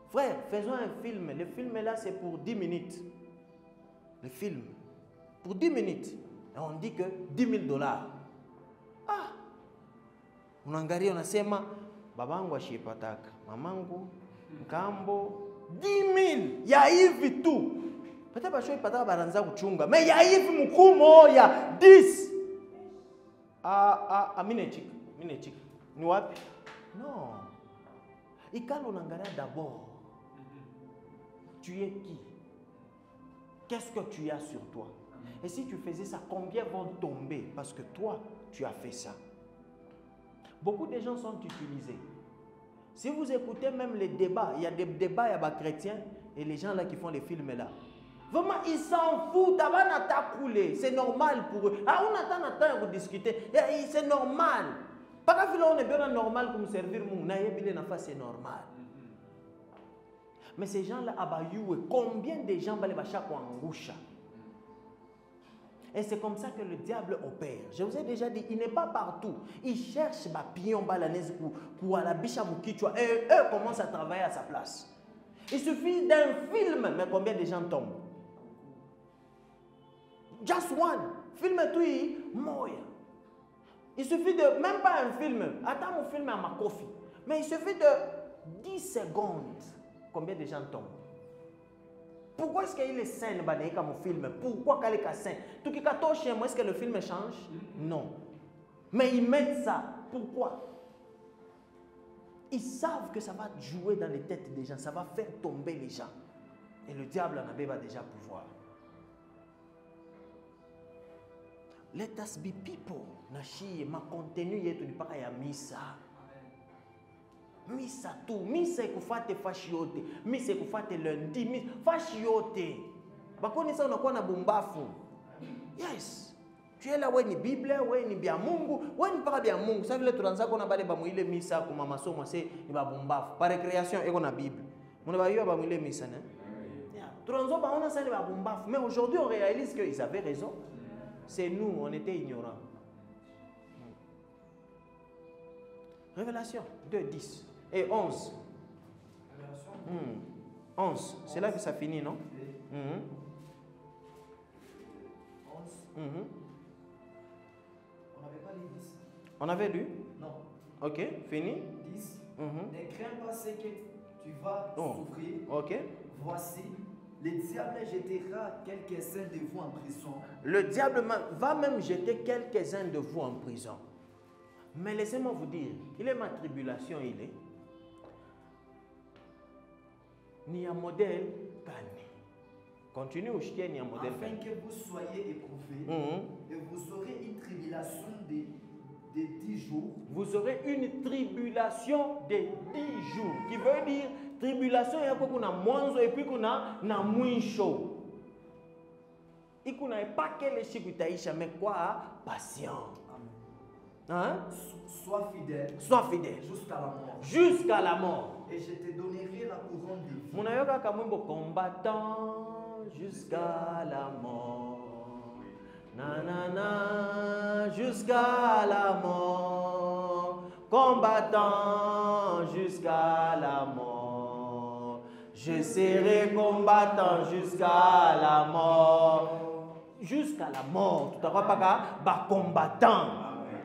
Frère, faisons un film. Le film là, c'est pour 10 minutes. Le film. Pour 10 minutes. Et on dit que 10 000 $. Ah! Unangalia unasema babangu ashipataka, mamangu, mkambo, 10 000 ya hivi tu. Peut-être basho ipataka baranza kuchunga, mais ya hivi mkumo ya 10. Mine chika. Ni wapi? Non. Ikalo unangalia d'abord. Tu es qui? Qu'est-ce que tu as sur toi? Et si tu faisais ça, combien vont tomber? Parce que toi, tu as fait ça. Beaucoup de gens sont utilisés. Si vous écoutez même les débats, il y a des débats, il y a des chrétiens et les gens là qui font les films là. Vraiment, ils s'en foutent. C'est normal pour eux. Ah, on attend pour discuter. C'est normal. Pas que on est bien normal pour servir mon c'est normal. Mais ces gens-là, combien de gens vont les chaque angoucha? Et c'est comme ça que le diable opère. Je vous ai déjà dit, il n'est pas partout. Il cherche ma pion balanaise pour la biche à Moukichua. Et eux commencent à travailler à sa place. Il suffit d'un film, mais combien de gens tombent? Just one. Film tout moya. Il suffit de, même pas un film. Attends mon film à ma coffee. Mais il suffit de 10 secondes. Combien de gens tombent? Pourquoi est-ce qu'il est sain dans mon film? Pourquoi qu'il est sain? Tout qui est chez moi, est-ce que le film change? Non. Mais ils mettent ça. Pourquoi? Ils savent que ça va jouer dans les têtes des gens. Ça va faire tomber les gens. Et le diable en avait déjà pouvoir. Let us be people. Nashi, ma contenu yetu ni paka ya misa. Misa tout, misa ekufate fashiote, misa ekufate lundi, misa fashiote. Bakoni sa unakuwa na bumbafu. Yes. Tu es là ouais ni Bible, ouais ni bia Mungu, ouais ni paka bia Mungu. Ça veut dire tunaanza kuna bale ba muile misa kuma masomo se ni ba bumbafu. Par récréation eko na Bible. Mona ba yo ba muile misa né. Tunaanza ba ona sa ni ba bumbafu. Mais aujourd'hui on réalise qu'ils avaient raison. C'est nous, on était ignorants. Révélation 2, 10 et 11. 11, c'est là que ça finit, non? 11. On n'avait pas lu 10. On avait lu? Non. Ok, fini? 10. Ne crains pas ce que tu vas souffrir. Ok. Voici, le diable jettera quelques-uns de vous en prison. Le diable va même jeter quelques-uns de vous en prison. Mais laissez-moi vous dire, il est ma tribulation, il est. Ni un modèle gagné. Continue au chien, ni un modèle afin que vous soyez éprouvés, et vous aurez une tribulation de 10 jours. Vous aurez une tribulation de 10 jours. Qui veut dire, tribulation, il y a qu'on a moins et puis qu'on a moins chaud. Il n'y a pas que les chikutaïcha, mais quoi? Patient. Hein? Sois fidèle. Sois fidèle. Jusqu'à la mort. Jusqu'à la mort. Et je te donnerai la couronne de vie. Mon ayoka kamwimbo combattant jusqu'à la mort. Nanana jusqu'à la mort. Combattant jusqu'à la mort. Je serai combattant jusqu'à la mort. Jusqu'à la mort. Tout à pas combattant.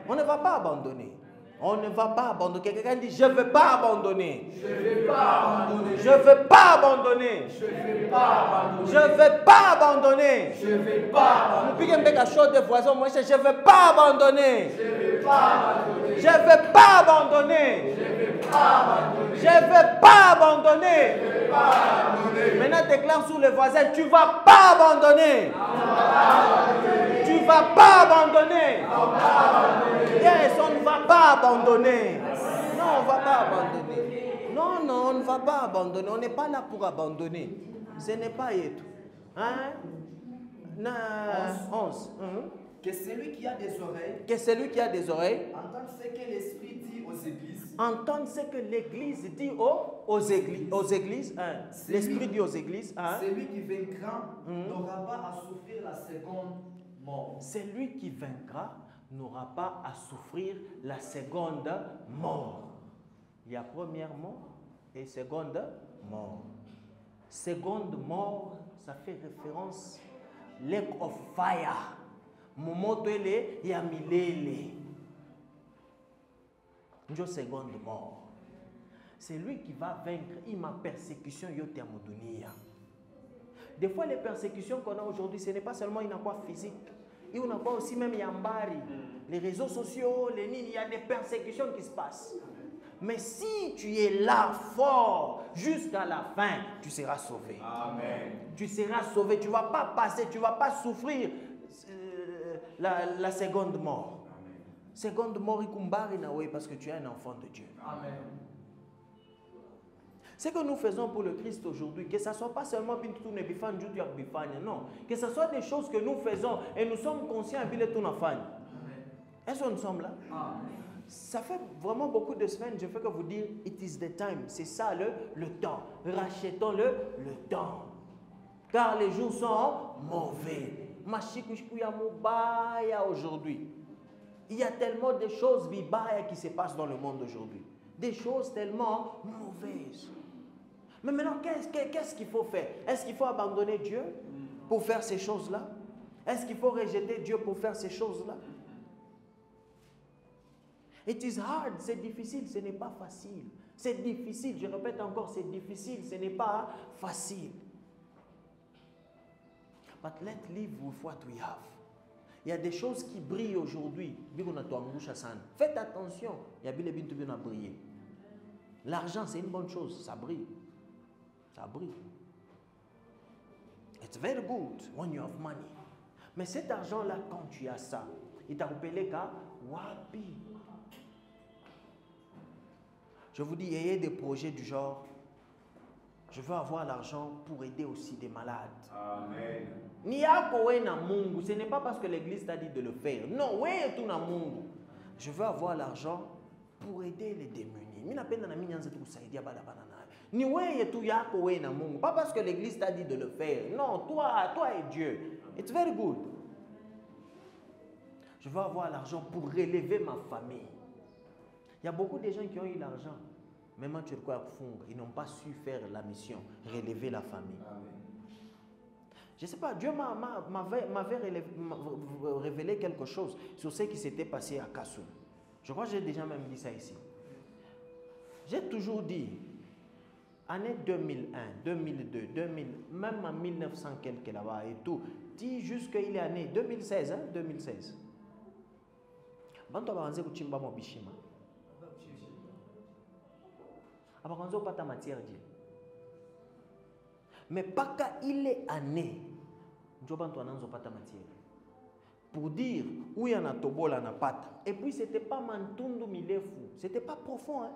On ne va pas abandonner. On ne va pas abandonner. Quelqu'un dit, je ne veux pas abandonner. Je ne vais pas abandonner. Je ne veux pas abandonner. Je ne vais pas abandonner. Je ne veux pas abandonner. Je ne vais pas abandonner. Je ne veux pas abandonner. Je ne vais pas abandonner. Je ne veux pas abandonner. Je ne vais pas abandonner. Je ne veux pas abandonner. Je ne vais pas abandonner. Maintenant, déclare sur le voisin, tu ne vas pas abandonner. Tu ne vas pas abandonner. Yes, on ne va pas abandonner. Non, on ne va pas abandonner. Non, non, on ne va pas abandonner. On n'est pas là pour abandonner. Ce n'est pas tout. Hein? 11. Que celui qui a des oreilles, Que celui qui a des oreilles entende ce que l'Esprit dit aux églises. entende ce que l'Église dit aux églises. L'Esprit dit aux églises. Celui qui vaincra n'aura pas à souffrir la seconde mort. Celui qui vaincra n'aura pas à souffrir la seconde mort. Il y a première mort et seconde mort. Seconde mort, ça fait référence lake of fire. Momoto ele ya milele. Njo seconde mort. C'est lui qui va vaincre ma persécution yote ya modunia. Des fois les persécutions qu'on a aujourd'hui, ce n'est pas seulement une quoi physique. Il y a pas aussi même yambari. Les réseaux sociaux, les nini, il y a des persécutions qui se passent. Mais si tu es là fort jusqu'à la fin, tu seras sauvé. Amen. Tu seras sauvé. Tu ne vas pas passer, tu ne vas pas souffrir la seconde mort. Amen. Seconde mort, parce que tu es un enfant de Dieu. Amen. Ce que nous faisons pour le Christ aujourd'hui, que ce ne soit pas seulement non, que ce soit des choses que nous faisons et nous sommes conscients de tout. Est-ce que nous sommes là? Amen. Ça fait vraiment beaucoup de semaines, je fais que vous dire, it is the time. C'est ça le temps. Rachetons le temps. Car les jours sont mauvais. Aujourd'hui. Il y a tellement de choses qui se passent dans le monde aujourd'hui. Des choses tellement mauvaises. Mais maintenant, qu'est-ce qu'il faut faire? Est-ce qu'il faut abandonner Dieu pour faire ces choses-là? Est-ce qu'il faut rejeter Dieu pour faire ces choses-là? It is hard, c'est difficile, ce n'est pas facile. C'est difficile, je répète encore, c'est difficile, ce n'est pas facile. But let's live with what we have. Il y a des choses qui brillent aujourd'hui. Faites attention, il y a des choses qui brillent. L'argent, c'est une bonne chose, ça brille. Ça brille. It's very good when you have money. Mais cet argent-là, quand tu as ça, il t'a rappelé qu'à Wapi. Je vous dis, ayez des projets du genre, je veux avoir l'argent pour aider aussi des malades. Amen. Ce n'est pas parce que l'église t'a dit de le faire. Non, je veux avoir l'argent pour aider les démunis. Pas parce que l'église t'a dit de le faire. Non, toi et Dieu. It's very good. Je veux avoir l'argent pour relever ma famille. Il y a beaucoup de gens qui ont eu l'argent. Même tu ils n'ont pas su faire la mission, relever la famille. Amen. Je ne sais pas, Dieu m'avait révélé quelque chose sur ce qui s'était passé à Kassou. Je crois que j'ai déjà même dit ça ici. J'ai toujours dit, année 2001, 2002, 2000, même en 1900 quelque là-bas et tout, dit jusqu'il est année 2016, 2016. Mais pas quand il est année, pour dire où il y en a tobola na pata. Et puis c'était pas mantundu milefu, c'était pas profond, hein?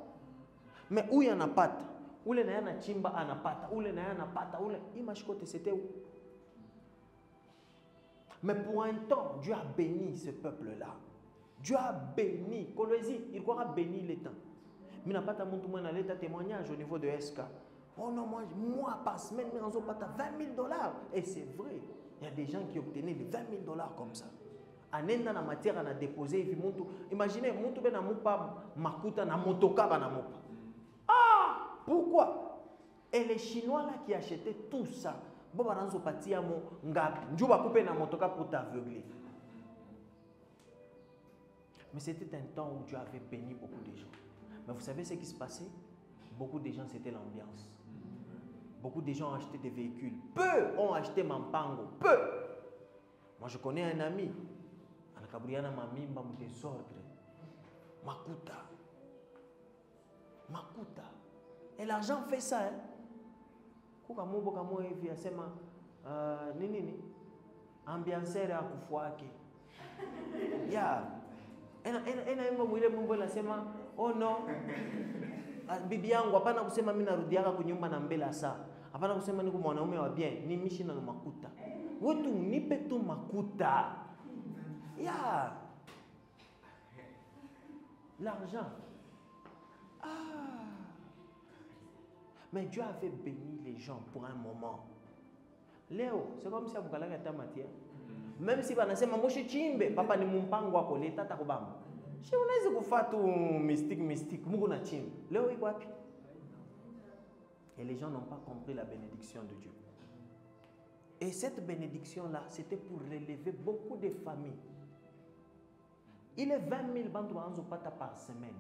Mais où il y en a pata, où il y en a chimba anapata, où il y en a pata, où il c'était où? Mais pour un temps, Dieu a béni ce peuple-là. Dieu a béni. Colosie, il aura béni les temps. Mais n'a pas ta témoignage au niveau de SK. Oh non, moi par semaine, mais on pas 20 000 $. Et c'est vrai. Il y a des gens qui obtenaient les 20 000 $ comme ça. Anenda na matière on a déposé. Imaginez, muntu ben amupa makuta na motoka ba na mopa. Ah, pourquoi? Et les Chinois là qui achetaient tout ça, bon baranzo patia mo ngapi. Njuba couper na motoka pour t'aveugler. Mais c'était un temps où Dieu avait béni beaucoup de gens. Mais vous savez ce qui se passait? Beaucoup de gens, c'était l'ambiance. Beaucoup de gens ont acheté des véhicules. Peu ont acheté Mampango. Peu. Moi, je connais un ami. Anakabriana Mamimba mu désordre. Makuta. Et l'argent fait ça. Hein? Kukamubo kamo hivi asema nini? Ambianceur ya kufuake. Yeah. Ena imba mwile Mungu anasema, oh no. Bibi yangu hapana kusema mimi narudiaka kunyumba na mbele saa. Hapana kusema niko mwanaume wa bien, ni mishi na makuta. wetu nipe tu makuta. Yeah. L'argent. Ah. Mais Dieu avait béni les gens pour un moment. Léo, c'est comme si vous avez ta matière. Même si vous avez dit chimbe, papa ni mumpango wako leta takubamba. Si unaweza kufatu mystique, mungu na chimbe. Léo iko wapi? Et les gens n'ont pas compris la bénédiction de Dieu. Et cette bénédiction-là, c'était pour relever beaucoup de familles. Il est 20 000 bandes par semaine.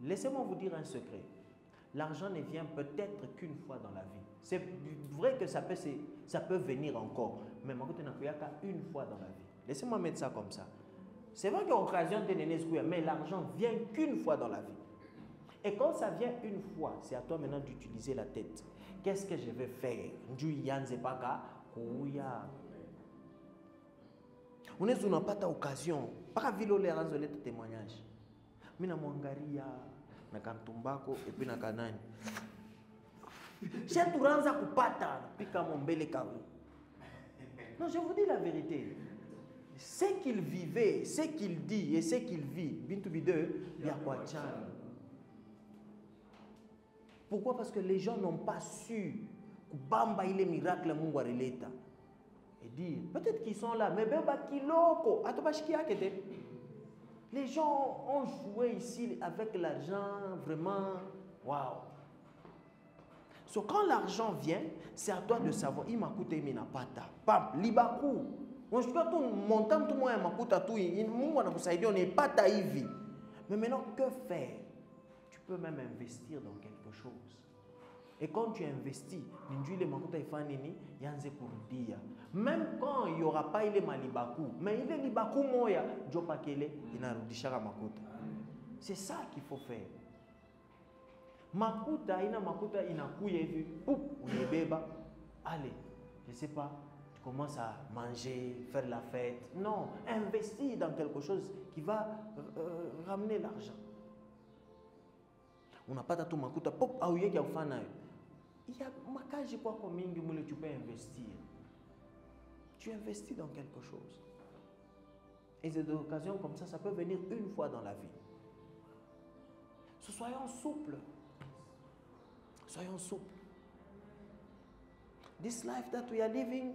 Laissez-moi vous dire un secret. L'argent ne vient peut-être qu'une fois dans la vie. C'est vrai que ça peut venir encore. Mais une fois dans la vie. Laissez-moi mettre ça comme ça. C'est vrai qu'il y a occasion de néné's, mais l'argent vient qu'une fois dans la vie. Et quand ça vient une fois, c'est à toi maintenant d'utiliser la tête. Qu'est-ce que je vais faire? On n'a pas d'occasion. Pas viloler un témoignage. Mina mwangaria na kantumbako et puis na kanani. J'ai tout ranza kupata pika mombele kawe. Non, je vous dis la vérité. Ce qu'il vivait, ce qu'il dit et ce qu'il vit, bintu bide, biakwachan. Pourquoi? Parce que les gens n'ont pas su Bamba il est miracle Mungu releta. Et dire, peut-être qu'ils sont là, mais beba kiloko, atobashiki akete. Les gens ont joué ici avec l'argent, vraiment, waouh. So, quand l'argent vient, c'est à toi de savoir, il m'a coûté minapata, pam, libaku. On se doit tout montant tout moi m'a coûté tout, Mungu anakusaidia on n'est pas taïvi. Mais maintenant que faire? Tu peux même investir dans quelque chose. Et quand tu investis, même quand il n'y aura pas il est malibaku, mais il est libaku moya, c'est ça qu'il faut faire. Makuta, ina makuta, ina kuya vu, allez, je sais pas, tu commences à manger, faire la fête. Non, investis dans quelque chose qui va ramener l'argent. On n'a pas tout makuta, pop, aouye qui a fait. Il y a makaji quoi comme tu peux investir. Tu investis dans quelque chose. Et c'est des occasions comme ça peut venir une fois dans la vie. Soyons souples. Soyons souples. This life that we are living,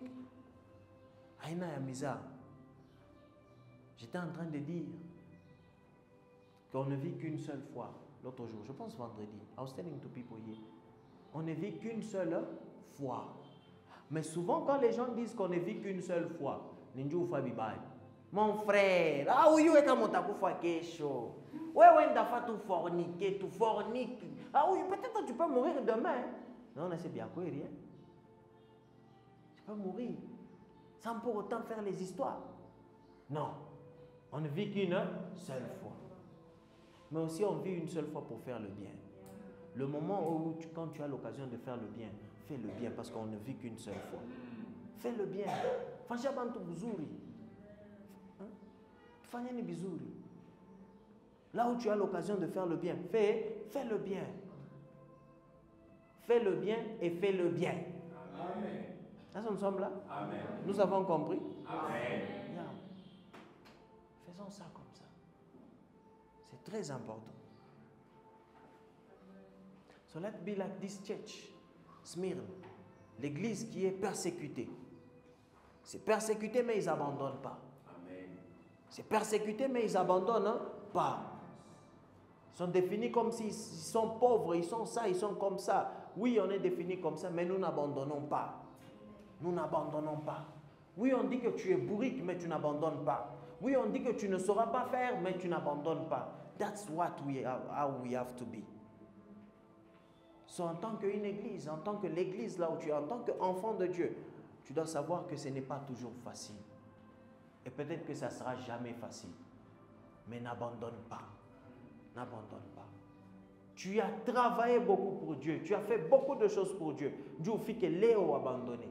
aina ya misère. J'étais en train de dire qu'on ne vit qu'une seule fois. L'autre jour, je pense vendredi, I was telling to people here. On ne vit qu'une seule fois. Mais souvent, quand les gens disent qu'on ne vit qu'une seule fois, mon frère, ah oui, oui, quand on fait quelque chose. Oui, oui, tu forniques, tu forniques. Ah oui, peut-être tu peux mourir demain. Non, c'est bien quoi, rien. Tu peux mourir sans pour autant faire les histoires. Non, on ne vit qu'une seule fois. Mais aussi, on vit une seule fois pour faire le bien. Le moment où, quand tu as l'occasion de faire le bien, fais le bien parce qu'on ne vit qu'une seule fois. Fais le bien. Là où tu as l'occasion de faire le bien, fais le bien. Fais le bien et fais le bien. Amen. Là, nous sommes là? Amen. Nous avons compris? Amen. Yeah. Faisons ça comme ça. C'est très important. So let's be like this church, Smyrne, l'église qui est persécutée. C'est persécuté, mais ils n'abandonnent pas. Amen. C'est persécuté, mais ils n'abandonnent pas. Ils sont définis comme s'ils sont pauvres, ils sont ça, ils sont comme ça. Oui, on est définis comme ça, mais nous n'abandonnons pas. Nous n'abandonnons pas. Oui, on dit que tu es bourrique, mais tu n'abandonnes pas. Oui, on dit que tu ne sauras pas faire, mais tu n'abandonnes pas. That's what how we have to be. So, en tant qu'une église, en tant que l'église là où tu es, en tant qu'enfant de Dieu, tu dois savoir que ce n'est pas toujours facile. Et peut-être que ça ne sera jamais facile. Mais n'abandonne pas. N'abandonne pas. Tu as travaillé beaucoup pour Dieu. Tu as fait beaucoup de choses pour Dieu. Dieu fait que Léo a abandonné.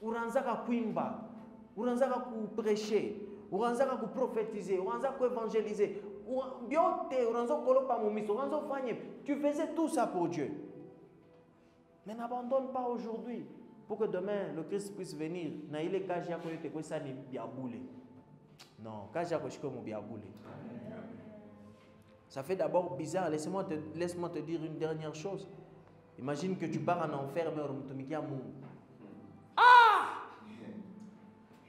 Uranzaka kuimba. Uranzaka ku prêcher. Uranzaka ku prophétiser. Uranzaka ku évangéliser. Tu faisais tout ça pour Dieu. Mais n'abandonne pas aujourd'hui pour que demain le Christ puisse venir. Non, ça fait d'abord bizarre. Laisse-moi te dire une dernière chose. Imagine que tu pars en enfer, mais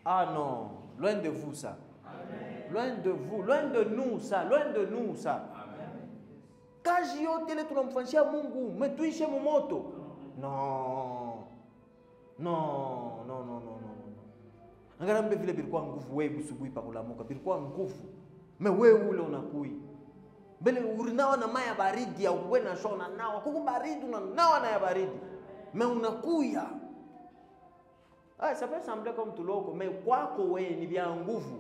ah non, loin de vous ça. Loin de vous, loin de nous ça, loin de nous ça. Quand j'y ai été, Mungu, mais tu es mon moto. Non. Non, non, non, non, non. Angalambe vile bilikuwa nguvu wewe busubuhi pakulamuka bilikuwa nguvu. Me wewe ule unakui. Bele urinawa na maya baridi ya uwe na shona nawa. Kuku baridi unanawa na ya baridi. Me unakuya. Ah, ça peut sembler comme tout l'autre, mais kwako wewe ni vya nguvu.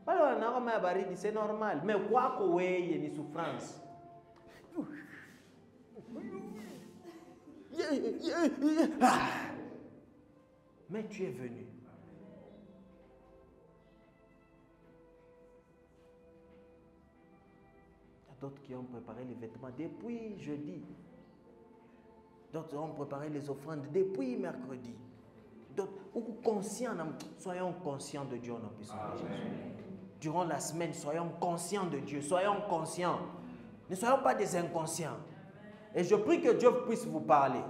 Pale wananawa maya baridi c'est normal, mais kwako wewe ni souffrance. Mais tu es venu. Il y a d'autres qui ont préparé les vêtements depuis jeudi. D'autres ont préparé les offrandes depuis mercredi. D'autres, soyons conscients de Dieu en puissance de Jésus. Durant la semaine, soyons conscients de Dieu. Soyons conscients. Ne soyons pas des inconscients. Et je prie que Dieu puisse vous parler.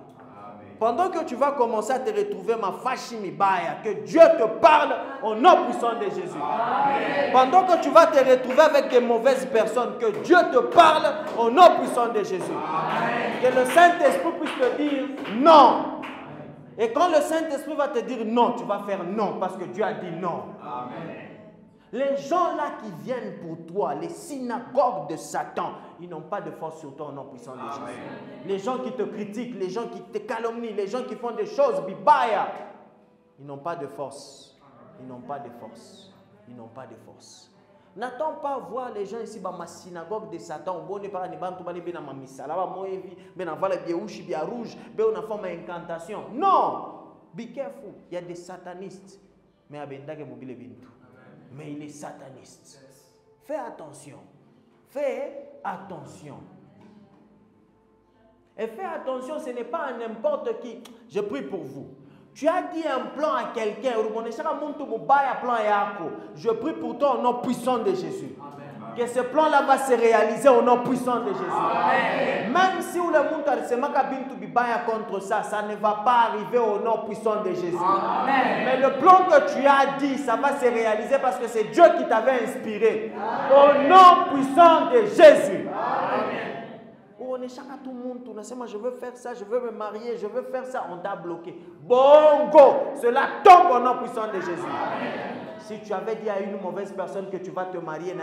Pendant que tu vas commencer à te retrouver ma fashimibaya, que Dieu te parle au nom puissant de Jésus. Amen. Pendant que tu vas te retrouver avec des mauvaises personnes, que Dieu te parle au nom puissant de Jésus. Amen. Que le Saint-Esprit puisse te dire non. Et quand le Saint-Esprit va te dire non, tu vas faire non parce que Dieu a dit non. Amen. Les gens là qui viennent pour toi, les synagogues de Satan, ils n'ont pas de force sur toi au nom puissant de Jésus. Les gens qui te critiquent, les gens qui te calomnient, les gens qui font des choses bibaya, ils n'ont pas de force. Ils n'ont pas de force. Ils n'ont pas de force. N'attends pas voir les gens ici dans ma synagogue de Satan. On ne parle pas de ma missa. Là, on a fait une incantation. Non! Be careful. Il y a des satanistes. Mais mais il est sataniste. Fais attention. Fais attention. Et fais attention, ce n'est pas n'importe qui. Je prie pour vous. Tu as dit un plan à quelqu'un. Je prie pour toi au nom puissant de Jésus. Amen. Que ce plan-là va se réaliser au nom puissant de Jésus. Amen. Même si le monde a contre ça, ça ne va pas arriver au nom puissant de Jésus. Amen. Mais le plan que tu as dit, ça va se réaliser parce que c'est Dieu qui t'avait inspiré. Amen. Au nom puissant de Jésus. Amen. On est chacun tout le monde, tout le monde, je veux faire ça, je veux me marier, je veux faire ça, on t'a bloqué. Bongo, cela tombe au nom puissant de Jésus. Amen. Si tu avais dit à une mauvaise personne que tu vas te marier,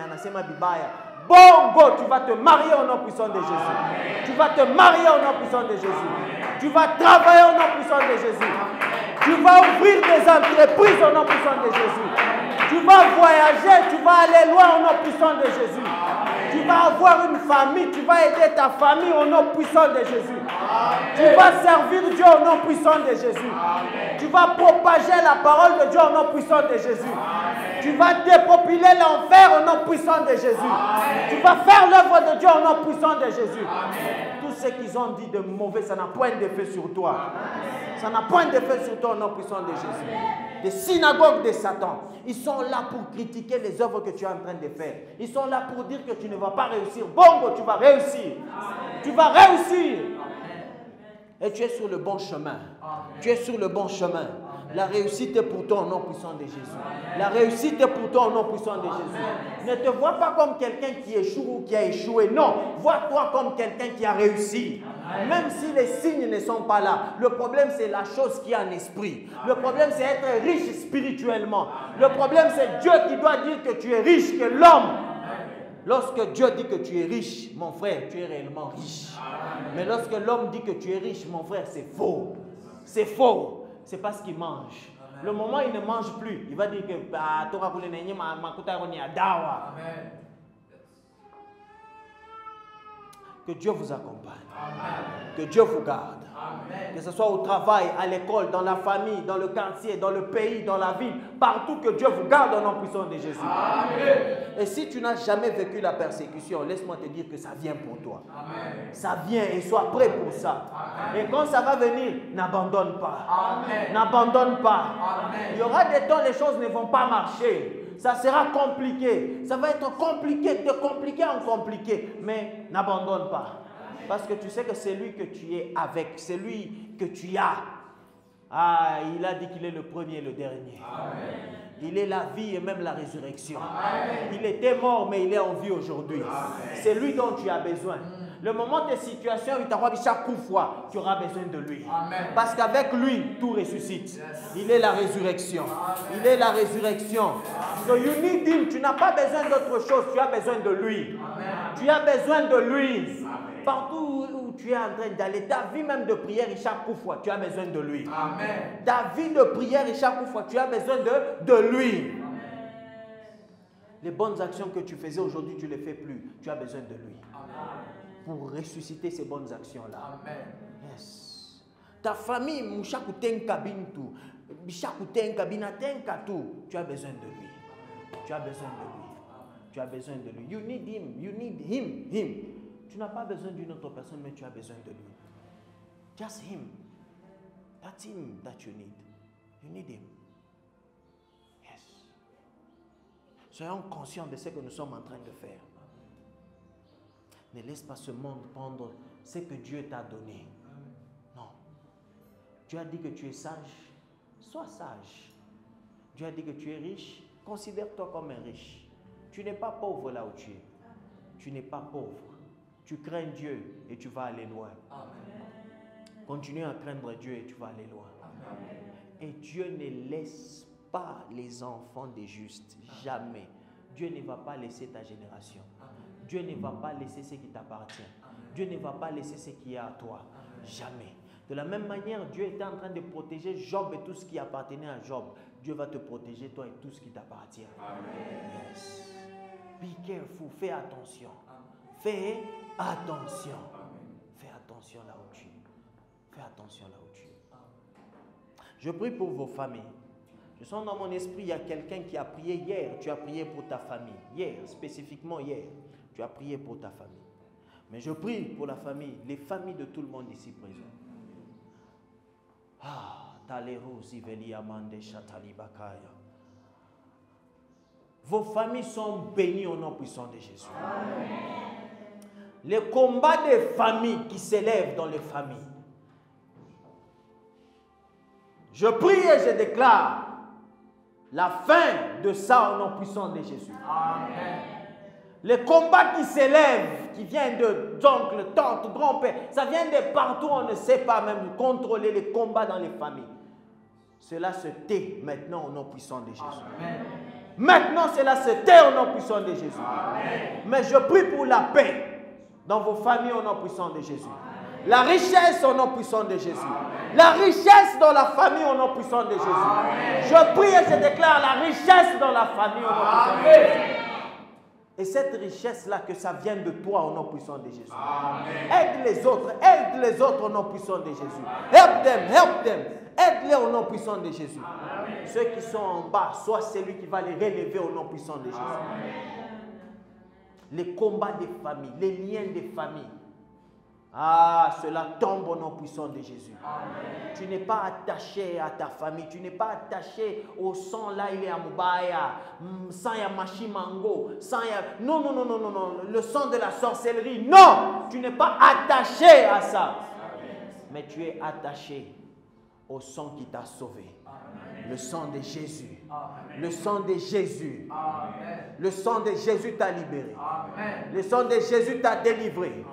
bongo, tu vas te marier au nom puissant de Jésus. Amen. Tu vas te marier au nom puissant de Jésus. Amen. Tu vas travailler au nom puissant de Jésus. Amen. Tu vas ouvrir des entreprises au nom puissant de Jésus. Amen. Tu vas voyager, tu vas aller loin au nom puissant de Jésus. Amen. Tu vas avoir une famille, tu vas aider ta famille au nom puissant de Jésus. Amen. Tu vas servir Dieu au nom puissant de Jésus. Amen. Tu vas propager la parole de Dieu au nom puissant de Jésus. Amen. Tu vas dépopuler l'enfer au nom puissant de Jésus. Amen. Tu vas faire l'œuvre de Dieu au nom puissant de Jésus. Amen. Tout ce qu'ils ont dit de mauvais, ça n'a point d'effet sur toi. Amen. Ça n'a point d'effet sur toi au nom puissant de Jésus. Des synagogues de Satan, ils sont là pour critiquer les œuvres que tu es en train de faire. Ils sont là pour dire que tu ne vas pas réussir. Bongo, tu vas réussir. Amen. Tu vas réussir. Amen. Et tu es sur le bon chemin. Amen. Tu es sur le bon chemin. Amen. La réussite est pour toi au nom puissant de Jésus. Amen. La réussite est pour toi au nom puissant de Jésus. Amen. Ne te vois pas comme quelqu'un qui échoue ou qui a échoué. Non, vois-toi comme quelqu'un qui a réussi. Amen. Même si les signes ne sont pas là. Le problème, c'est la chose qui est en esprit. Amen. Le problème, c'est être riche spirituellement. Amen. Le problème, c'est Dieu qui doit dire que tu es riche, que l'homme. Lorsque Dieu dit que tu es riche, mon frère, tu es réellement riche. Amen. Mais lorsque l'homme dit que tu es riche, mon frère, c'est faux. C'est faux. C'est parce qu'il mange. Amen. Le moment où il ne mange plus, il va dire que Que Dieu vous accompagne. Amen. Que Dieu vous garde. Amen. Que ce soit au travail, à l'école, dans la famille, dans le quartier, dans le pays, dans la ville, partout, que Dieu vous garde au nom puissant de Jésus. Amen. Et si tu n'as jamais vécu la persécution, laisse-moi te dire que ça vient pour toi. Amen. Ça vient et sois prêt pour ça. Amen. Et quand ça va venir, n'abandonne pas. N'abandonne pas. Amen. Il y aura des temps, les choses ne vont pas marcher. Ça sera compliqué. Ça va être compliqué, de compliqué en compliqué. Mais n'abandonne pas. Parce que tu sais que c'est lui que tu es avec. C'est lui que tu as. Ah, il a dit qu'il est le premier et le dernier. Amen. Il est la vie et même la résurrection. Amen. Il était mort, mais il est en vie aujourd'hui. C'est lui dont tu as besoin. Le moment de situation, chaque fois, tu auras besoin de lui. Amen. Parce qu'avec lui, tout ressuscite. Yes. Il est la résurrection. Amen. Il est la résurrection. So you need him. Tu n'as pas besoin d'autre chose. Tu as besoin de lui. Amen. Tu as besoin de lui. Amen. Partout où tu es en train d'aller, ta vie même de prière, et chaque fois, tu as besoin de lui. Amen. Ta vie de prière, et chaque fois, tu as besoin de lui. Amen. Les bonnes actions que tu faisais aujourd'hui, tu ne les fais plus. Tu as besoin de lui. Amen. Pour ressusciter ces bonnes actions-là. Amen. Yes. Ta famille, tu as besoin de lui. Tu as besoin de lui. Tu as besoin de lui. You need him. You need him. Tu n'as pas besoin d'une autre personne, mais tu as besoin de lui. Just him. That's him that you need. You need him. Yes. Soyons conscients de ce que nous sommes en train de faire. Ne laisse pas ce monde prendre ce que Dieu t'a donné. Non. Dieu a dit que tu es sage. Sois sage. Dieu a dit que tu es riche. Considère-toi comme un riche. Tu n'es pas pauvre là où tu es. Tu n'es pas pauvre. Tu crains Dieu et tu vas aller loin. Amen. Continue à craindre Dieu et tu vas aller loin. Amen. Et Dieu ne laisse pas les enfants des justes. Jamais. Dieu ne va pas laisser ta génération. Dieu ne va pas laisser ce qui t'appartient. Dieu ne va pas laisser ce qui est à toi. Jamais. De la même manière, Dieu était en train de protéger Job et tout ce qui appartenait à Job. Dieu va te protéger, toi et tout ce qui t'appartient. Yes. Be careful. Fais attention. Fais attention. Fais attention là où tu es. Fais attention là où tu es. Je prie pour vos familles. Je sens dans mon esprit, il y a quelqu'un qui a prié hier. Tu as prié pour ta famille. Hier, spécifiquement hier. Tu as prié pour ta famille. Mais je prie pour la famille, les familles de tout le monde ici présent. Vos familles sont bénies au nom puissant de Jésus. Amen. Les combats des familles qui s'élèvent dans les familles. Je prie et je déclare la fin de ça au nom puissant de Jésus. Amen. Les combats qui s'élèvent, qui viennent d'oncles, tantes, grands-pères, ça vient de partout, on ne sait pas même contrôler les combats dans les familles. Cela se tait maintenant au nom puissant de Jésus. Amen. Maintenant, cela se tait au nom puissant de Jésus. Amen. Mais je prie pour la paix dans vos familles au nom puissant de Jésus. Amen. La richesse au nom puissant de Jésus. Amen. La richesse dans la famille au nom puissant de Jésus. Amen. Je prie et je déclare la richesse dans la famille au nom puissant de Jésus. Et cette richesse-là, que ça vienne de toi au nom puissant de Jésus. Amen. Aide les autres au nom puissant de Jésus. Help them. Aide-les au nom puissant de Jésus. Amen. Ceux qui sont en bas, soit celui qui va les relever au nom puissant de Jésus. Amen. Les combats des familles, les liens des familles. Ah, cela tombe au nom puissant de Jésus. Amen. Tu n'es pas attaché à ta famille. Tu n'es pas attaché au sang là, il est à Mubaya. Sang ya Machimango. Non. Le sang de la sorcellerie. Non, tu n'es pas attaché à ça. Amen. Mais tu es attaché au sang qui t'a sauvé. Amen. Le sang de Jésus. Amen. Le sang de Jésus. Amen. Le sang de Jésus t'a libéré. Amen. Le sang de Jésus t'a délivré.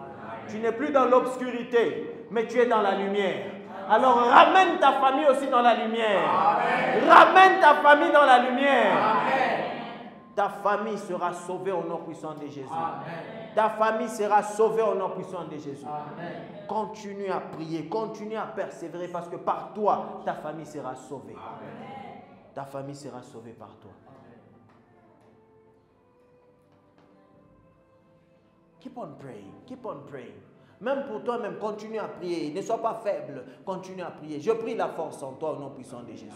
Tu n'es plus dans l'obscurité, mais tu es dans la lumière. Alors ramène ta famille aussi dans la lumière. Amen. Ramène ta famille dans la lumière. Amen. Ta famille sera sauvée au nom puissant de Jésus. Amen. Ta famille sera sauvée au nom puissant de Jésus. Amen. Continue à prier, continue à persévérer parce que par toi, ta famille sera sauvée. Amen. Ta famille sera sauvée par toi. Keep on praying. Keep on praying. Même pour toi-même, continue à prier. Ne sois pas faible. Continue à prier. Je prie la force en toi au nom puissant de Jésus.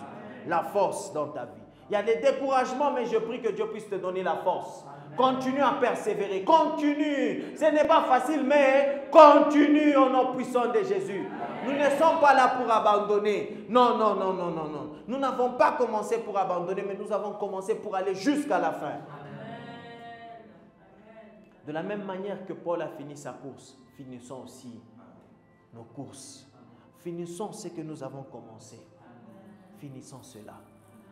La force dans ta vie. Il y a des découragements, mais je prie que Dieu puisse te donner la force. Continue à persévérer. Continue. Ce n'est pas facile, mais continue au nom puissant de Jésus. Nous ne sommes pas là pour abandonner. Non, non, non, non, non, non. Nous n'avons pas commencé pour abandonner, mais nous avons commencé pour aller jusqu'à la fin. De la même manière que Paul a fini sa course, finissons aussi nos courses. Finissons ce que nous avons commencé. Finissons cela.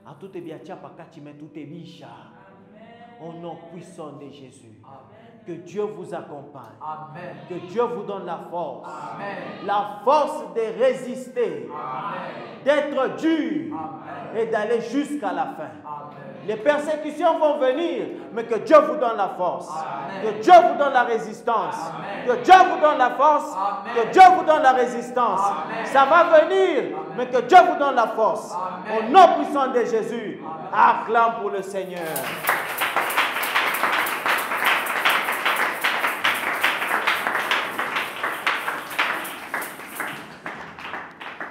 À tout est bien, tout est bicha. Au nom puissant de Jésus. Que Dieu vous accompagne. Amen. Que Dieu vous donne la force. Amen. La force de résister. D'être dur. Amen. Et d'aller jusqu'à la fin. Amen. Les persécutions vont venir, mais que Dieu vous donne la force. Amen. Que Dieu vous donne la résistance. Amen. Que Dieu vous donne la force. Amen. Que Dieu vous donne la résistance. Amen. Ça va venir, amen, mais que Dieu vous donne la force. Amen. Au nom puissant de Jésus, acclame pour le Seigneur.